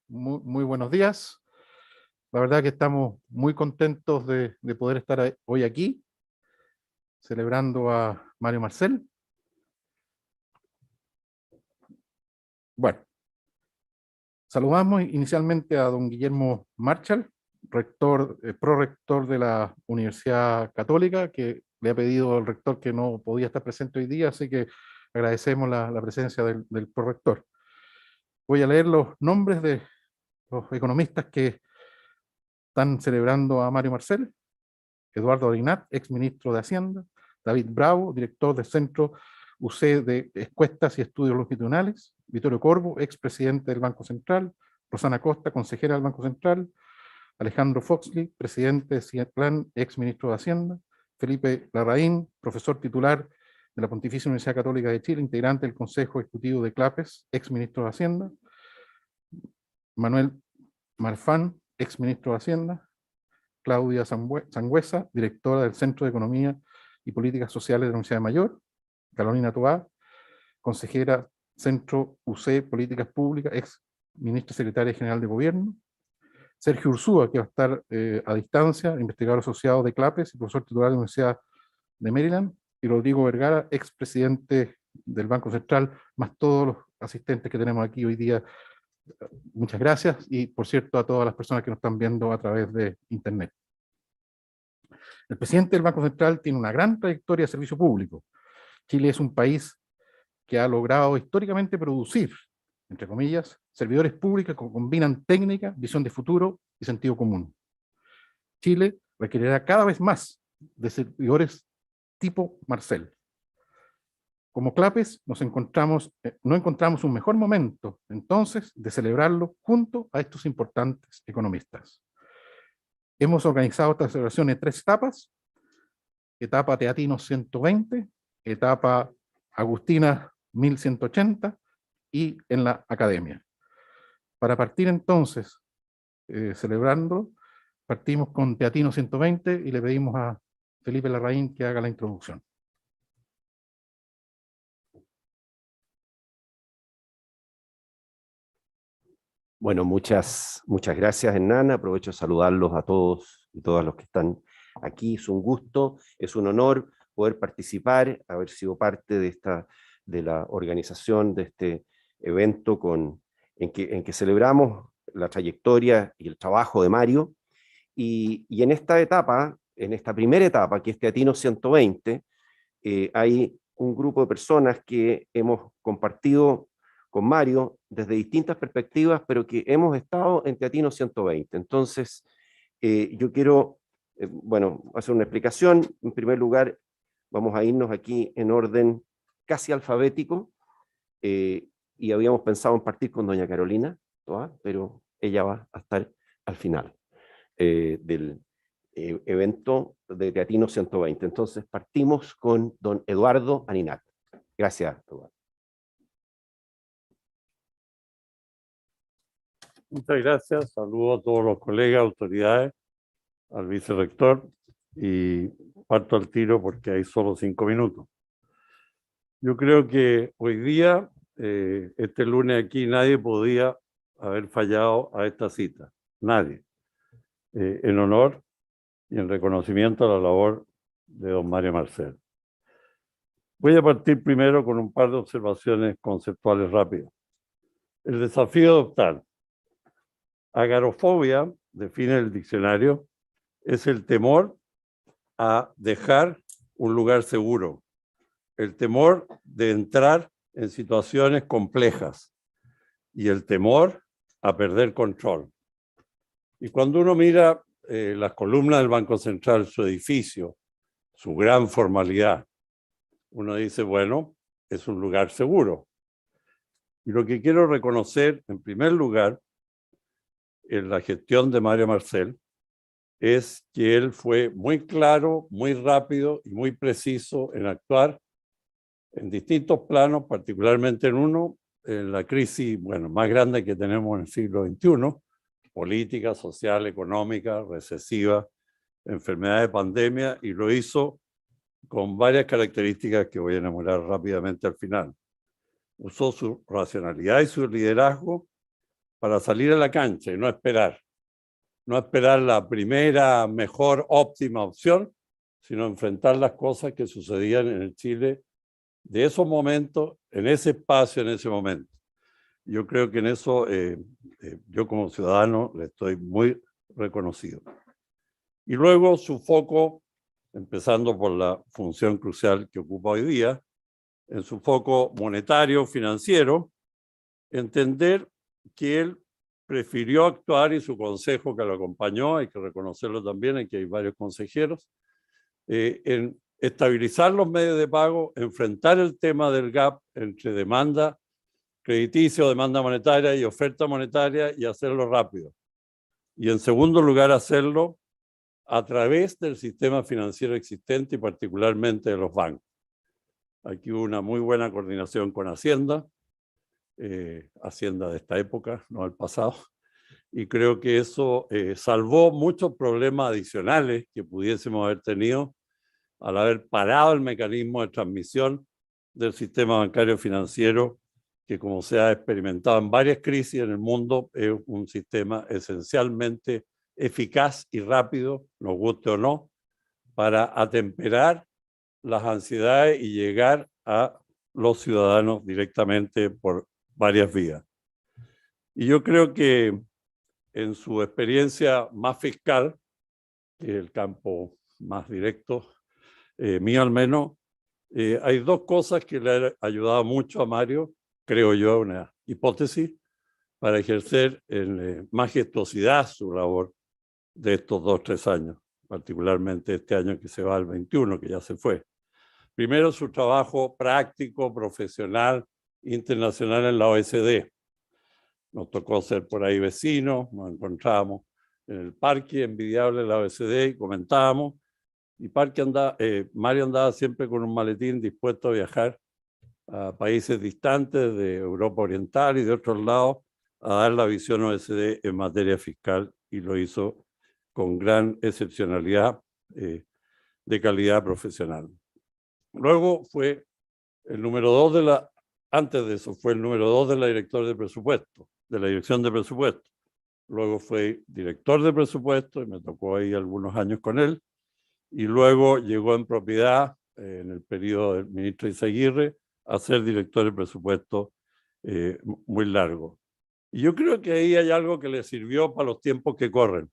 Muy buenos días. La verdad que estamos muy contentos de poder estar hoy aquí, celebrando a Mario Marcel. Bueno, saludamos inicialmente a don Guillermo Marchal, prorector de la Universidad Católica, que le ha pedido al rector que no podía estar presente hoy día, así que agradecemos la presencia del prorector. Voy a leer los nombres de los economistas que están celebrando a Mario Marcel. Eduardo Orinat, ex ministro de Hacienda; David Bravo, director del Centro UC de Encuestas y Estudios Longitudinales; Vittorio Corvo, ex presidente del Banco Central; Rosana Costa, consejera del Banco Central; Alejandro Foxley, presidente de CIEPLAN, ex ministro de Hacienda; Felipe Larraín, profesor titular de la Pontificia Universidad Católica de Chile, integrante del Consejo Ejecutivo de CLAPES, ex ministro de Hacienda; Manuel Marfán, ex ministro de Hacienda; Claudia Sangüesa, directora del Centro de Economía y Políticas Sociales de la Universidad de Mayor; Carolina Toá, consejera Centro UC Políticas Públicas, ex ministra secretaria general de Gobierno; Sergio Ursúa, que va a estar a distancia, investigador asociado de CLAPES y profesor titular de la Universidad de Maryland; y Rodrigo Vergara, ex presidente del Banco Central, más todos los asistentes que tenemos aquí hoy día. Muchas gracias, y por cierto a todas las personas que nos están viendo a través de internet. El presidente del Banco Central tiene una gran trayectoria de servicio público. Chile es un país que ha logrado históricamente producir, entre comillas, servidores públicos que combinan técnica, visión de futuro y sentido común. Chile requerirá cada vez más de servidores tipo Marcel. Como CLAPES no encontramos un mejor momento, entonces, de celebrarlo junto a estos importantes economistas. Hemos organizado esta celebración en 3 etapas: etapa Teatino 120, etapa Agustina 1180 y en la academia. Para partir entonces, celebrando, partimos con Teatino 120 y le pedimos a Felipe Larraín que haga la introducción. Bueno, muchas gracias, Hernán. Aprovecho de saludarlos a todos y todas los que están aquí. Es un gusto, es un honor poder participar, haber sido parte de la organización de este evento en que celebramos la trayectoria y el trabajo de Mario. Y en esta etapa, en esta primera etapa, que es Teatino 120, hay un grupo de personas que hemos compartido con Mario desde distintas perspectivas, pero que hemos estado en Teatino 120. Entonces, yo quiero, hacer una explicación. En primer lugar, vamos a irnos aquí en orden casi alfabético, y habíamos pensado en partir con doña Carolina, pero ella va a estar al final del evento de Teatino 120. Entonces, partimos con don Eduardo Aninat. Gracias, Eduardo. Muchas gracias. Saludo a todos los colegas, autoridades, al vicerrector, y parto al tiro porque hay solo 5 minutos. Yo creo que hoy día, este lunes aquí, nadie podía haber fallado a esta cita. Nadie. En honor y en reconocimiento a la labor de don Mario Marcel. Voy a partir primero con un par de observaciones conceptuales rápidas. El desafío de adoptar. Agarofobia, define el diccionario, es el temor a dejar un lugar seguro, el temor de entrar en situaciones complejas y el temor a perder control. Y cuando uno mira las columnas del Banco Central, su edificio, su gran formalidad, uno dice, bueno, es un lugar seguro. Y lo que quiero reconocer, en primer lugar, en la gestión de Mario Marcel, es que él fue muy claro, muy rápido y muy preciso en actuar en distintos planos, particularmente en uno, en la crisis más grande que tenemos en el siglo XXI, política, social, económica, recesiva, enfermedad de pandemia, y lo hizo con varias características que voy a enumerar rápidamente al final. Usó su racionalidad y su liderazgo para salir a la cancha y no esperar. No esperar la primera, mejor, óptima opción, sino enfrentar las cosas que sucedían en el Chile de esos momentos, en ese espacio, en ese momento. Yo creo que en eso yo como ciudadano le estoy muy reconocido. Y luego su foco, empezando por la función crucial que ocupa hoy día, en su foco monetario, financiero, entender que él prefirió actuar y su consejo que lo acompañó, hay que reconocerlo también, aquí hay varios consejeros, en estabilizar los medios de pago, enfrentar el tema del gap entre demanda crediticia, demanda monetaria y oferta monetaria y hacerlo rápido. Y en segundo lugar, hacerlo a través del sistema financiero existente y particularmente de los bancos. Aquí hubo una muy buena coordinación con Hacienda, Hacienda de esta época, no del pasado, y creo que eso salvó muchos problemas adicionales que pudiésemos haber tenido al haber parado el mecanismo de transmisión del sistema bancario financiero, que como se ha experimentado en varias crisis en el mundo, es un sistema esencialmente eficaz y rápido, nos guste o no, para atemperar las ansiedades y llegar a los ciudadanos directamente por varias vías. Y yo creo que en su experiencia más fiscal, que es el campo más directo, mío al menos, hay dos cosas que le han ayudado mucho a Mario, creo yo, una hipótesis, para ejercer en majestuosidad su labor de estos 2 o 3 años, particularmente este año que se va al 21, que ya se fue. Primero, su trabajo práctico, profesional, internacional en la OECD. Nos tocó ser por ahí vecinos, nos encontrábamos en el parque envidiable de la OECD y comentábamos. Y Mario andaba siempre con un maletín dispuesto a viajar a países distantes de Europa Oriental y de otros lados a dar la visión OECD en materia fiscal, y lo hizo con gran excepcionalidad de calidad profesional. Luego fue el número 2 antes de eso fue el número 2 de la directora de presupuesto, de la dirección de presupuesto. Luego fue director de presupuesto y me tocó ahí algunos años con él. Y luego llegó en propiedad, en el periodo del ministro Izaguirre, a ser director de presupuesto muy largo. Y yo creo que ahí hay algo que le sirvió para los tiempos que corren.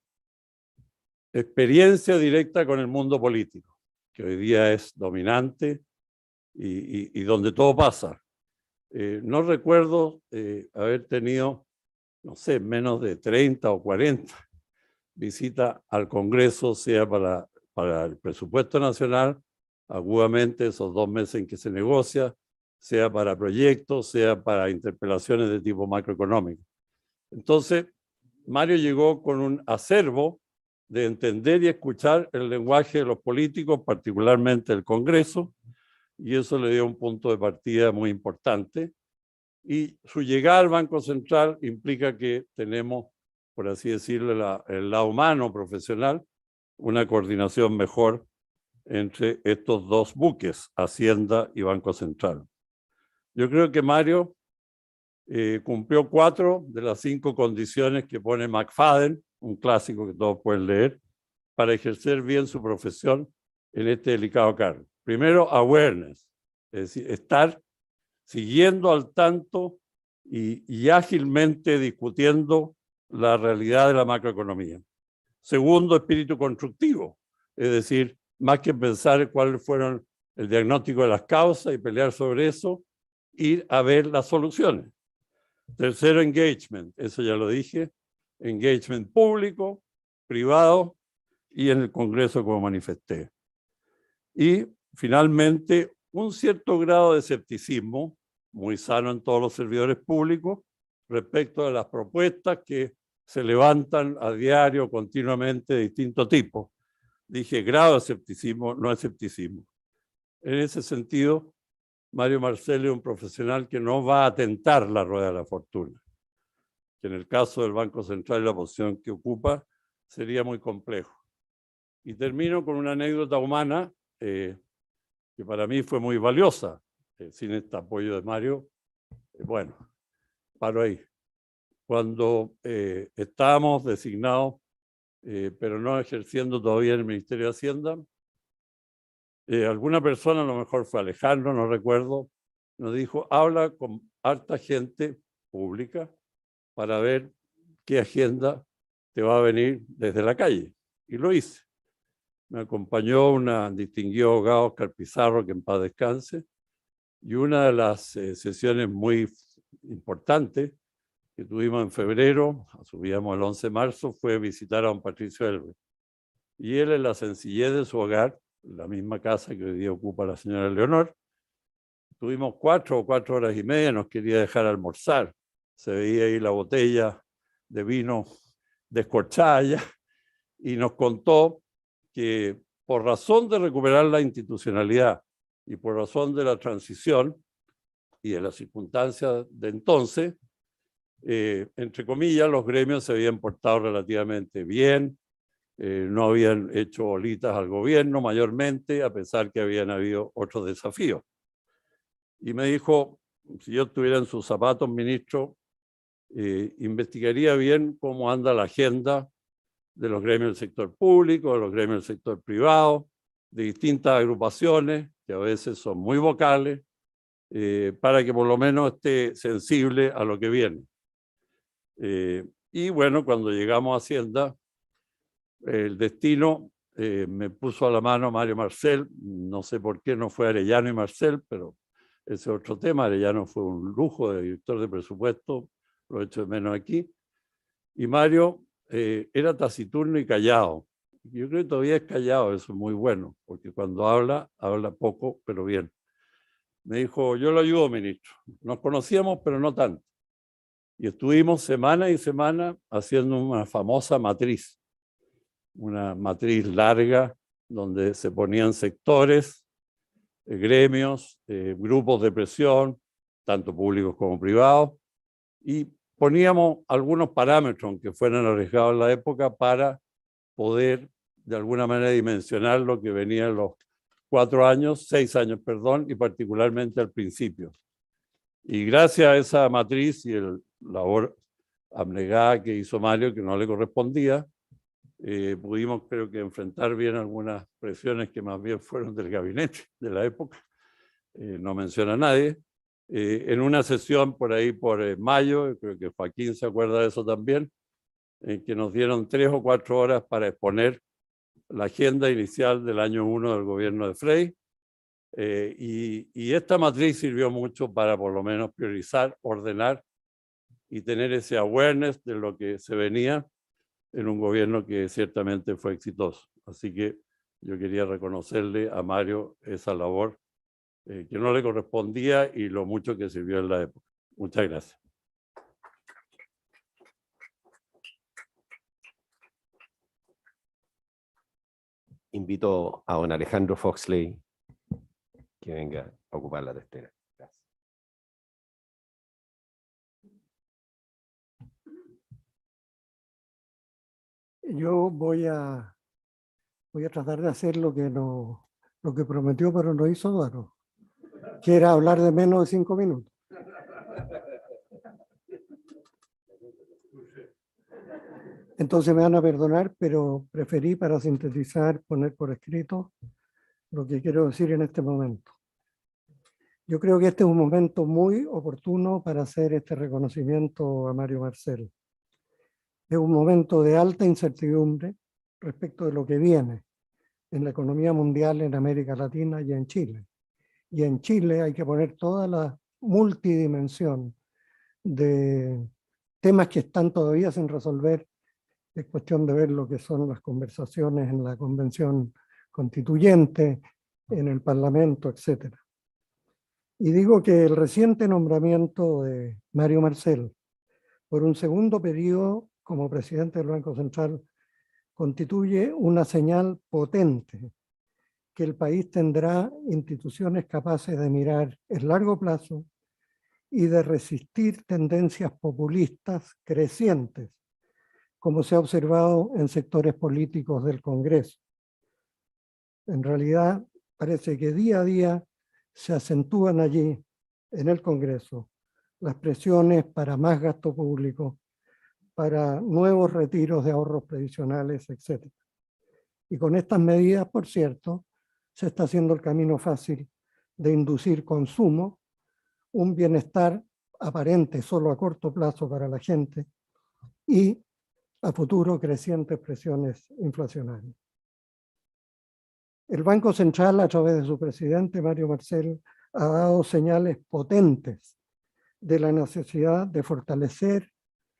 Experiencia directa con el mundo político, que hoy día es dominante y donde todo pasa. No recuerdo haber tenido, no sé, menos de 30 o 40 visitas al Congreso, sea para el presupuesto nacional, agudamente esos 2 meses en que se negocia, sea para proyectos, sea para interpelaciones de tipo macroeconómico. Entonces, Mario llegó con un acervo de entender y escuchar el lenguaje de los políticos, particularmente el Congreso, y eso le dio un punto de partida muy importante. Y su llegada al Banco Central implica que tenemos, por así decirlo, el lado humano, profesional, una coordinación mejor entre estos 2 buques, Hacienda y Banco Central. Yo creo que Mario cumplió 4 de las 5 condiciones que pone McFadden, un clásico que todos pueden leer, para ejercer bien su profesión en este delicado cargo. Primero, awareness, es decir, estar siguiendo al tanto y ágilmente discutiendo la realidad de la macroeconomía. Segundo, espíritu constructivo, es decir, más que pensar cuáles fueron el diagnóstico de las causas y pelear sobre eso, ir a ver las soluciones. Tercero, engagement, eso ya lo dije, engagement público, privado y en el Congreso, como manifesté. Y finalmente, un cierto grado de escepticismo, muy sano en todos los servidores públicos, respecto de las propuestas que se levantan a diario, continuamente, de distintos tipos. Dije grado de escepticismo, no escepticismo. En ese sentido, Mario Marcel es un profesional que no va a tentar la rueda de la fortuna, que en el caso del Banco Central y la posición que ocupa sería muy complejo. Y termino con una anécdota humana que para mí fue muy valiosa. Sin este apoyo de Mario, bueno, paro ahí. cuando estábamos designados, pero no ejerciendo todavía en el Ministerio de Hacienda, alguna persona, a lo mejor fue Alejandro, no recuerdo, nos dijo, habla con harta gente pública para ver qué agenda te va a venir desde la calle. Y lo hice. Me acompañó un distinguido abogado, Oscar Pizarro, que en paz descanse, y una de las sesiones muy importantes que tuvimos en febrero, subíamos el 11 de marzo, fue visitar a don Patricio Elbe. Y él, en la sencillez de su hogar, la misma casa que hoy día ocupa la señora Leonor, tuvimos 4 o 4 horas y media, nos quería dejar almorzar. Se veía ahí la botella de vino descorchada ya, y nos contó que por razón de recuperar la institucionalidad y por razón de la transición y de las circunstancias de entonces, entre comillas, los gremios se habían portado relativamente bien, no habían hecho bolitas al gobierno mayormente, a pesar que habían habido otros desafíos. Y me dijo, si yo estuviera en sus zapatos, ministro, investigaría bien cómo anda la agenda de los gremios del sector público, de los gremios del sector privado, de distintas agrupaciones, que a veces son muy vocales, para que por lo menos esté sensible a lo que viene. Y bueno, cuando llegamos a Hacienda, el destino me puso a la mano Mario Marcel, no sé por qué no fue Arellano y Marcel, pero ese es otro tema. Arellano fue un lujo de director de presupuesto, lo echo de menos aquí. Y Mario era taciturno y callado. Yo creo que todavía es callado, eso es muy bueno, porque cuando habla, habla poco, pero bien. Me dijo, yo lo ayudo, ministro. Nos conocíamos, pero no tanto. Y estuvimos semana y semana haciendo una famosa matriz, una matriz larga, donde se ponían sectores, gremios, grupos de presión, tanto públicos como privados, y poníamos algunos parámetros, aunque fueran arriesgados en la época, para poder de alguna manera dimensionar lo que venía en los 6 años, perdón, y particularmente al principio. Y gracias a esa matriz y la labor abnegada que hizo Mario, que no le correspondía, pudimos, creo que, enfrentar bien algunas presiones que más bien fueron del gabinete de la época, no menciona a nadie. En una sesión por ahí por mayo, creo que Joaquín se acuerda de eso también, en que nos dieron 3 o 4 horas para exponer la agenda inicial del año 1 del gobierno de Frei, y esta matriz sirvió mucho para por lo menos priorizar, ordenar y tener ese awareness de lo que se venía en un gobierno que ciertamente fue exitoso. Así que yo quería reconocerle a Mario esa labor que no le correspondía y lo mucho que sirvió en la época. Muchas gracias. Invito a don Alejandro Foxley que venga a ocupar la tercera. Gracias. Yo voy a tratar de hacer lo que prometió, pero no hizo Eduardo, que era hablar de menos de 5 minutos. Entonces me van a perdonar, pero preferí, para sintetizar, poner por escrito lo que quiero decir en este momento. Yo creo que este es un momento muy oportuno para hacer este reconocimiento a Mario Marcel. Es un momento de alta incertidumbre respecto de lo que viene en la economía mundial, en América Latina y en Chile. Y en Chile hay que poner toda la multidimensión de temas que están todavía sin resolver. Es cuestión de ver lo que son las conversaciones en la convención constituyente, en el Parlamento, etc. Y digo que el reciente nombramiento de Mario Marcel por un segundo periodo como presidente del Banco Central constituye una señal potente que el país tendrá instituciones capaces de mirar el largo plazo y de resistir tendencias populistas crecientes, como se ha observado en sectores políticos del Congreso. En realidad, parece que día a día se acentúan allí, en el Congreso, las presiones para más gasto público, para nuevos retiros de ahorros previsionales, etc. Y con estas medidas, por cierto, se está haciendo el camino fácil de inducir consumo, un bienestar aparente solo a corto plazo para la gente y a futuro crecientes presiones inflacionarias. El Banco Central, a través de su presidente, Mario Marcel, ha dado señales potentes de la necesidad de fortalecer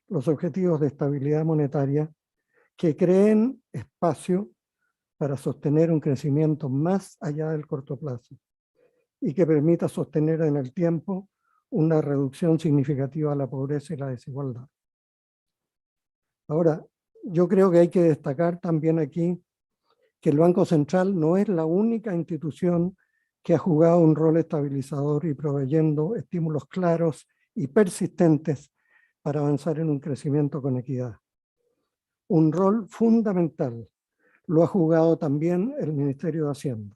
los objetivos de estabilidad monetaria que creen espacio para sostener un crecimiento más allá del corto plazo y que permita sostener en el tiempo una reducción significativa de la pobreza y la desigualdad. Ahora, yo creo que hay que destacar también aquí que el Banco Central no es la única institución que ha jugado un rol estabilizador y proveyendo estímulos claros y persistentes para avanzar en un crecimiento con equidad. Un rol fundamental lo ha jugado también el Ministerio de Hacienda.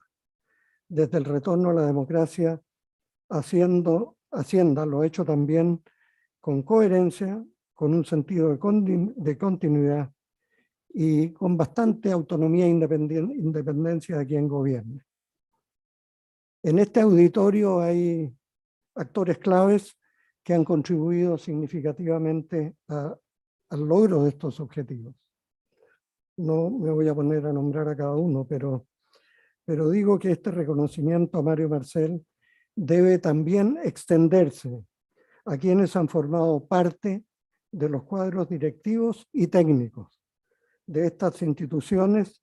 Desde el retorno a la democracia, Hacienda lo ha hecho también con coherencia, con un sentido de continuidad y con bastante autonomía e independencia de quien gobierne. En este auditorio hay actores claves que han contribuido significativamente al logro de estos objetivos. No me voy a poner a nombrar a cada uno, pero digo que este reconocimiento a Mario Marcel debe también extenderse a quienes han formado parte de los cuadros directivos y técnicos de estas instituciones,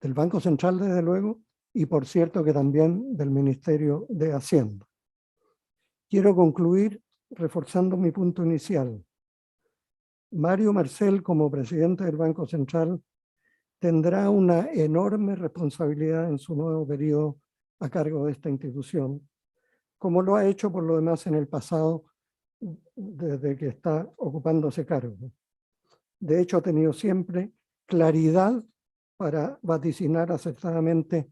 del Banco Central desde luego, y por cierto que también del Ministerio de Hacienda. Quiero concluir reforzando mi punto inicial. Mario Marcel, como presidente del Banco Central, tendrá una enorme responsabilidad en su nuevo periodo a cargo de esta institución, como lo ha hecho por lo demás en el pasado desde que está ocupándose cargo. De hecho, ha tenido siempre claridad para vaticinar acertadamente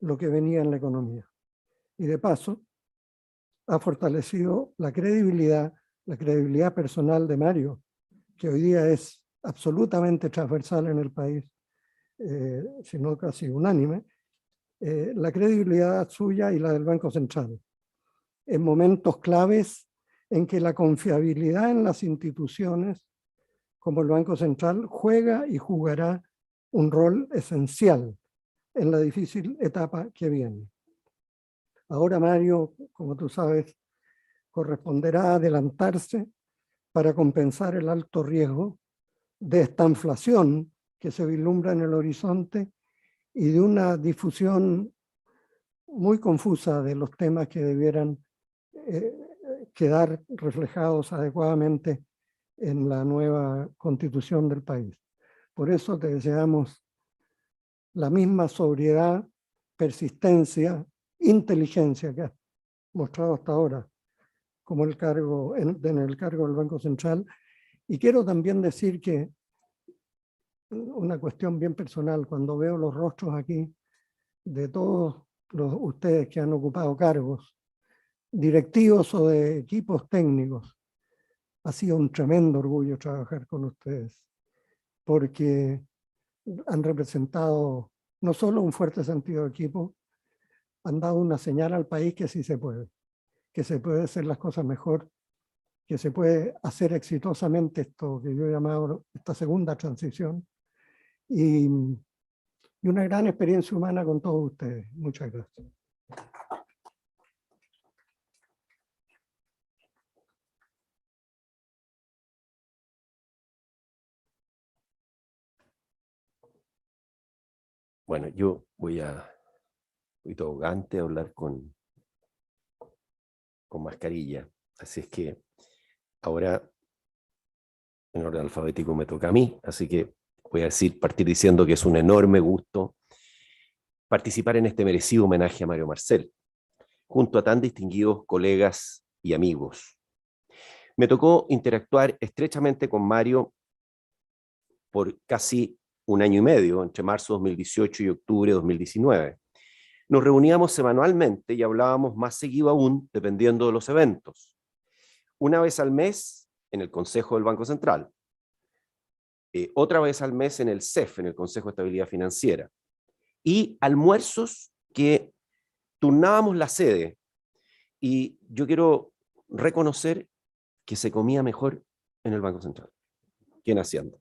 lo que venía en la economía. Y de paso, ha fortalecido la credibilidad personal de Mario, que hoy día es absolutamente transversal en el país, si no casi unánime, la credibilidad suya y la del Banco Central, en momentos claves en que la confiabilidad en las instituciones, como el Banco Central, juega y jugará un rol esencial en la difícil etapa que viene. Ahora Mario, como tú sabes, corresponderá adelantarse para compensar el alto riesgo de esta inflación que se vislumbra en el horizonte y de una difusión muy confusa de los temas que debieran quedar reflejados adecuadamente en la nueva constitución del país. Por eso te deseamos la misma sobriedad, persistencia, inteligencia que has mostrado hasta ahora como en el cargo del Banco Central. Y quiero también decir que una cuestión bien personal, cuando veo los rostros aquí de todos ustedes que han ocupado cargos directivos o de equipos técnicos, ha sido un tremendo orgullo trabajar con ustedes, porque han representado no solo un fuerte sentido de equipo, han dado una señal al país que sí se puede hacer las cosas mejor, que se puede hacer exitosamente esto que yo he llamado esta segunda transición, y una gran experiencia humana con todos ustedes. Muchas gracias. Bueno, yo voy todo gante a hablar con mascarilla. Así es que ahora en orden alfabético me toca a mí, así que voy a partir diciendo que es un enorme gusto participar en este merecido homenaje a Mario Marcel, junto a tan distinguidos colegas y amigos. Me tocó interactuar estrechamente con Mario por casi un año y medio, entre marzo de 2018 y octubre de 2019. Nos reuníamos semanalmente y hablábamos más seguido aún, dependiendo de los eventos. Una vez al mes, en el Consejo del Banco Central. otra vez al mes en el CEF, en el Consejo de Estabilidad Financiera, y almuerzos que turnábamos la sede, y yo quiero reconocer que se comía mejor en el Banco Central que en Hacienda.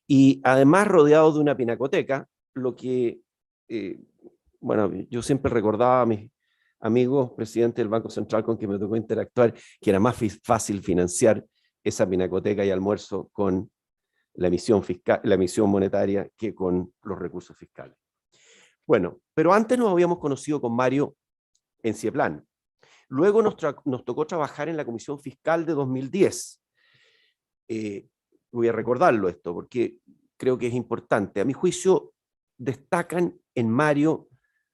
Y además rodeado de una pinacoteca, lo que, bueno, yo siempre recordaba a mis amigos presidentes del Banco Central con quien me tocó interactuar, que era más fácil financiar esa pinacoteca y almuerzo con la emisión fiscal, la emisión monetaria, que con los recursos fiscales. Bueno, pero antes nos habíamos conocido con Mario en Cieplan. Luego nos tocó trabajar en la Comisión Fiscal de 2010. Voy a recordarlo esto porque creo que es importante. A mi juicio, destacan en Mario,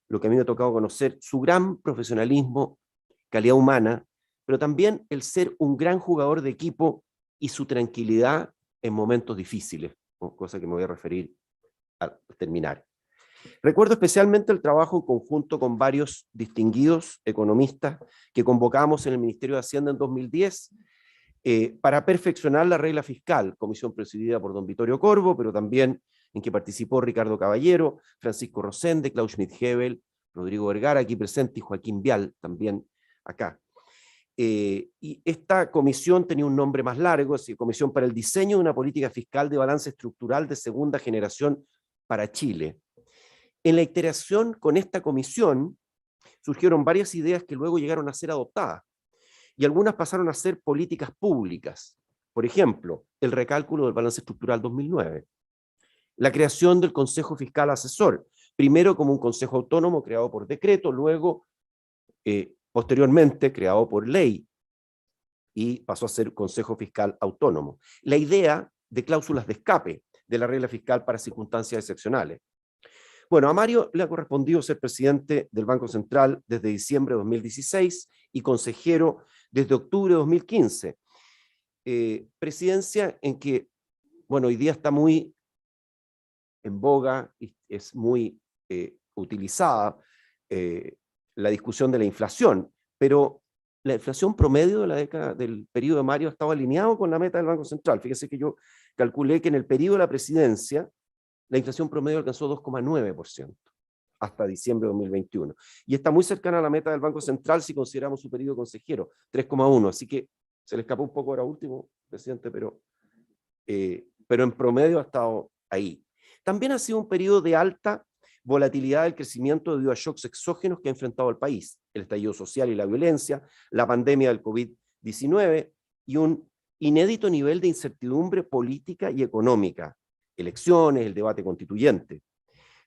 lo que a mí me ha tocado conocer, su gran profesionalismo, calidad humana, pero también el ser un gran jugador de equipo y su tranquilidad en momentos difíciles, ¿no? Cosa que me voy a referir al terminar. Recuerdo especialmente el trabajo en conjunto con varios distinguidos economistas que convocamos en el Ministerio de Hacienda en 2010 para perfeccionar la regla fiscal, comisión presidida por don Vittorio Corvo, pero también en que participó Ricardo Caballero, Francisco Rosende, Klaus Schmidt-Hebel, Rodrigo Vergara, aquí presente, y Joaquín Vial, también acá. Y esta comisión tenía un nombre más largo, es decir, Comisión para el Diseño de una Política Fiscal de Balance Estructural de Segunda Generación para Chile. En la iteración con esta comisión surgieron varias ideas que luego llegaron a ser adoptadas, y algunas pasaron a ser políticas públicas. Por ejemplo, el recálculo del balance estructural 2009, la creación del Consejo Fiscal Asesor, primero como un consejo autónomo creado por decreto, luego, posteriormente, creado por ley, y pasó a ser Consejo Fiscal Autónomo. La idea de cláusulas de escape de la regla fiscal para circunstancias excepcionales. Bueno, a Mario le ha correspondido ser presidente del Banco Central desde diciembre de 2016 y consejero desde octubre de 2015. Presidencia en que, bueno, hoy día está muy en boga y es muy utilizada la discusión de la inflación, pero la inflación promedio de la década del periodo de Mario estaba alineado con la meta del Banco Central. Fíjese que yo calculé que en el periodo de la presidencia la inflación promedio alcanzó 2,9% hasta diciembre de 2021. Y está muy cercana a la meta del Banco Central si consideramos su periodo consejero, 3,1%. Así que se le escapó un poco ahora último, presidente, pero en promedio ha estado ahí. También ha sido un periodo de alta volatilidad del crecimiento debido a shocks exógenos que ha enfrentado el país, el estallido social y la violencia, la pandemia del COVID-19 y un inédito nivel de incertidumbre política y económica, elecciones, el debate constituyente.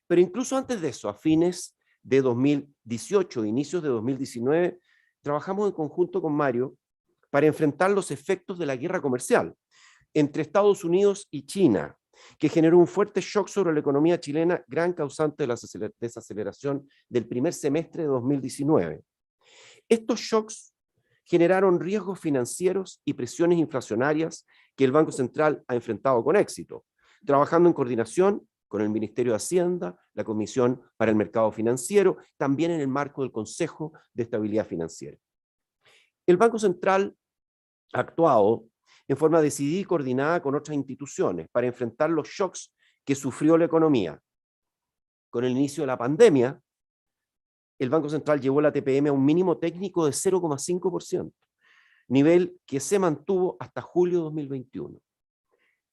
Pero incluso antes de eso, a fines de 2018, inicios de 2019, trabajamos en conjunto con Mario para enfrentar los efectos de la guerra comercial entre Estados Unidos y China, que generó un fuerte shock sobre la economía chilena, gran causante de la desaceleración del primer semestre de 2019. Estos shocks generaron riesgos financieros y presiones inflacionarias que el Banco Central ha enfrentado con éxito, trabajando en coordinación con el Ministerio de Hacienda, la Comisión para el Mercado Financiero, también en el marco del Consejo de Estabilidad Financiera. El Banco Central ha actuado en forma decidida y coordinada con otras instituciones para enfrentar los shocks que sufrió la economía. Con el inicio de la pandemia, el Banco Central llevó la TPM a un mínimo técnico de 0,5%, nivel que se mantuvo hasta julio de 2021.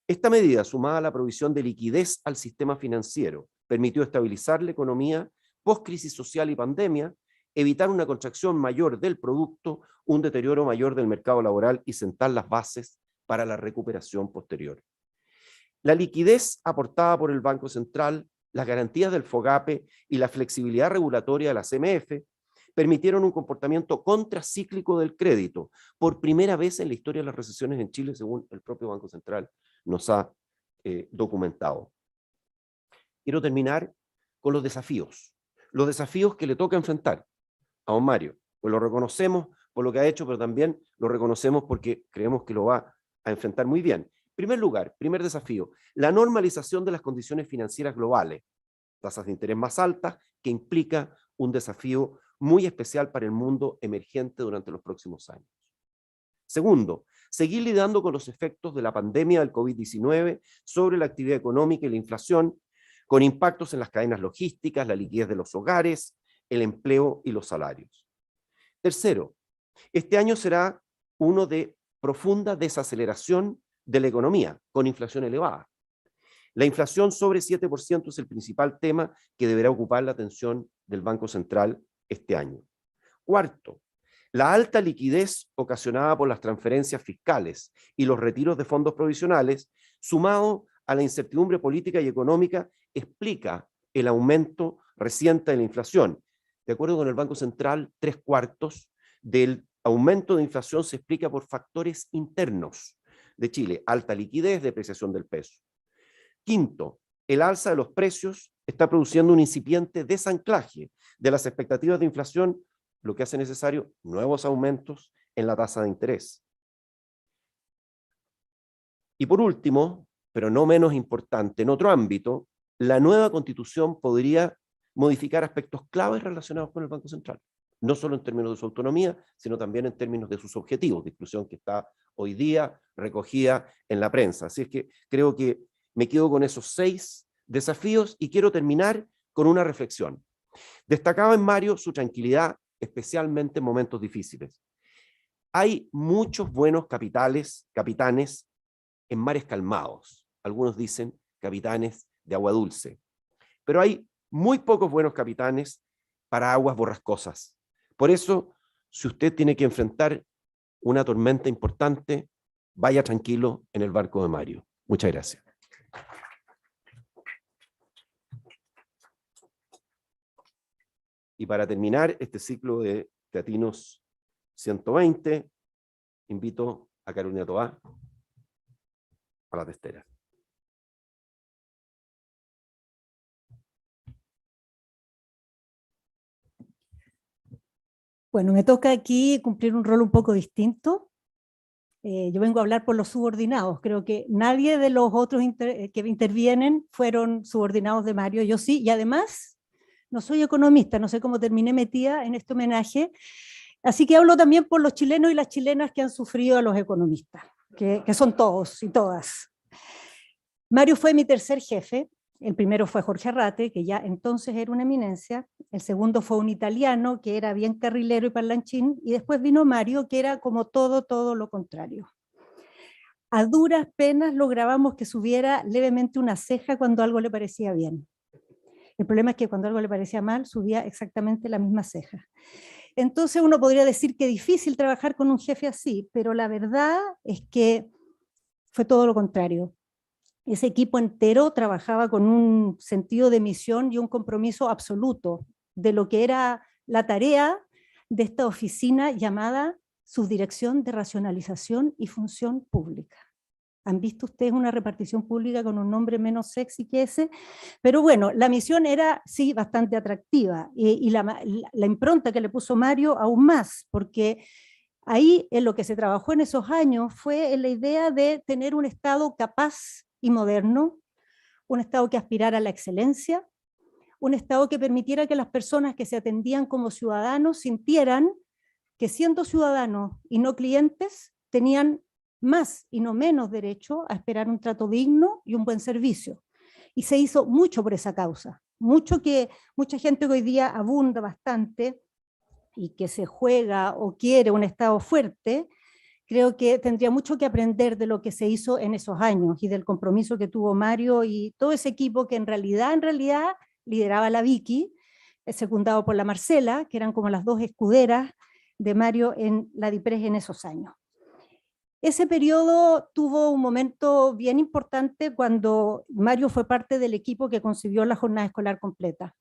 Esta medida, sumada a la provisión de liquidez al sistema financiero, permitió estabilizar la economía post-crisis social y pandemia, evitar una contracción mayor del producto, un deterioro mayor del mercado laboral y sentar las bases para la recuperación posterior. La liquidez aportada por el Banco Central, las garantías del FOGAPE y la flexibilidad regulatoria de la CMF permitieron un comportamiento contracíclico del crédito, por primera vez en la historia de las recesiones en Chile, según el propio Banco Central nos ha documentado. Quiero terminar con los desafíos que le toca enfrentar a don Mario, pues lo reconocemos por lo que ha hecho, pero también lo reconocemos porque creemos que lo va a enfrentar muy bien. En primer lugar, primer desafío, la normalización de las condiciones financieras globales, tasas de interés más altas, que implica un desafío muy especial para el mundo emergente durante los próximos años. Segundo, seguir lidiando con los efectos de la pandemia del COVID-19 sobre la actividad económica y la inflación, con impactos en las cadenas logísticas, la liquidez de los hogares, el empleo y los salarios. Tercero, este año será uno de profunda desaceleración de la economía, con inflación elevada. La inflación sobre 7% es el principal tema que deberá ocupar la atención del Banco Central este año. Cuarto, la alta liquidez ocasionada por las transferencias fiscales y los retiros de fondos provisionales, sumado a la incertidumbre política y económica, explica el aumento reciente de la inflación. De acuerdo con el Banco Central, 3/4 del aumento de inflación se explica por factores internos de Chile: alta liquidez, depreciación del peso. Quinto, el alza de los precios está produciendo un incipiente desanclaje de las expectativas de inflación, lo que hace necesario nuevos aumentos en la tasa de interés. Y por último, pero no menos importante, en otro ámbito, la nueva Constitución podría modificar aspectos claves relacionados con el Banco Central, no solo en términos de su autonomía, sino también en términos de sus objetivos, discusión que está hoy día recogida en la prensa. Así es que creo que me quedo con esos 6 desafíos y quiero terminar con una reflexión. Destacaba en Mario su tranquilidad, especialmente en momentos difíciles. Hay muchos buenos capitanes en mares calmados. Algunos dicen capitanes de agua dulce. Pero hay muy pocos buenos capitanes para aguas borrascosas. Por eso, si usted tiene que enfrentar una tormenta importante, vaya tranquilo en el barco de Mario. Muchas gracias. Y para terminar este ciclo de Teatinos 120, invito a Carolina Toá a la testera. Bueno, me toca aquí cumplir un rol un poco distinto. Yo vengo a hablar por los subordinados. Creo que nadie de los otros que intervienen fueron subordinados de Mario. Yo sí, y además no soy economista, no sé cómo terminé metida en este homenaje. Así que hablo también por los chilenos y las chilenas que han sufrido a los economistas, que son todos y todas. Mario fue mi tercer jefe. El primero fue Jorge Arrate, que ya entonces era una eminencia. El segundo fue un italiano, que era bien carrilero y parlanchín. Y después vino Mario, que era como todo lo contrario. A duras penas lográbamos que subiera levemente una ceja cuando algo le parecía bien. El problema es que cuando algo le parecía mal, subía exactamente la misma ceja. Entonces uno podría decir que es difícil trabajar con un jefe así, pero la verdad es que fue todo lo contrario. Ese equipo entero trabajaba con un sentido de misión y un compromiso absoluto de lo que era la tarea de esta oficina llamada Subdirección de Racionalización y Función Pública. ¿Han visto ustedes una repartición pública con un nombre menos sexy que ese? Pero bueno, la misión era sí bastante atractiva y la impronta que le puso Mario aún más, porque ahí en lo que se trabajó en esos años fue en la idea de tener un Estado capaz y moderno, un Estado que aspirara a la excelencia, un Estado que permitiera que las personas que se atendían como ciudadanos sintieran que siendo ciudadanos y no clientes, tenían más y no menos derecho a esperar un trato digno y un buen servicio. Y se hizo mucho por esa causa, mucha gente que hoy día abunda bastante y que se juega o quiere un Estado fuerte, creo que tendría mucho que aprender de lo que se hizo en esos años y del compromiso que tuvo Mario y todo ese equipo que en realidad lideraba la Vicky, secundado por la Marcela, que eran como las dos escuderas de Mario en la DIPRES en esos años. Ese periodo tuvo un momento bien importante cuando Mario fue parte del equipo que concibió la jornada escolar completa.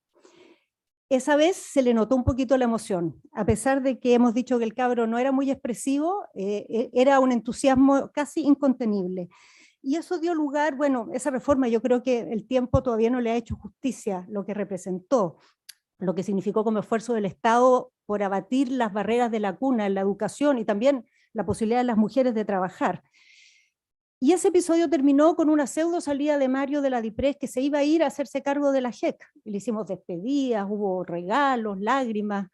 Esa vez se le notó un poquito la emoción, a pesar de que hemos dicho que el cabro no era muy expresivo, era un entusiasmo casi incontenible. Y eso dio lugar, bueno, esa reforma yo creo que el tiempo todavía no le ha hecho justicia, lo que representó, lo que significó como esfuerzo del Estado por abatir las barreras de la cuna en la educación y también la posibilidad de las mujeres de trabajar. Y ese episodio terminó con una pseudo salida de Mario de la DIPRES que se iba a ir a hacerse cargo de la JEC. Le hicimos despedidas, hubo regalos, lágrimas,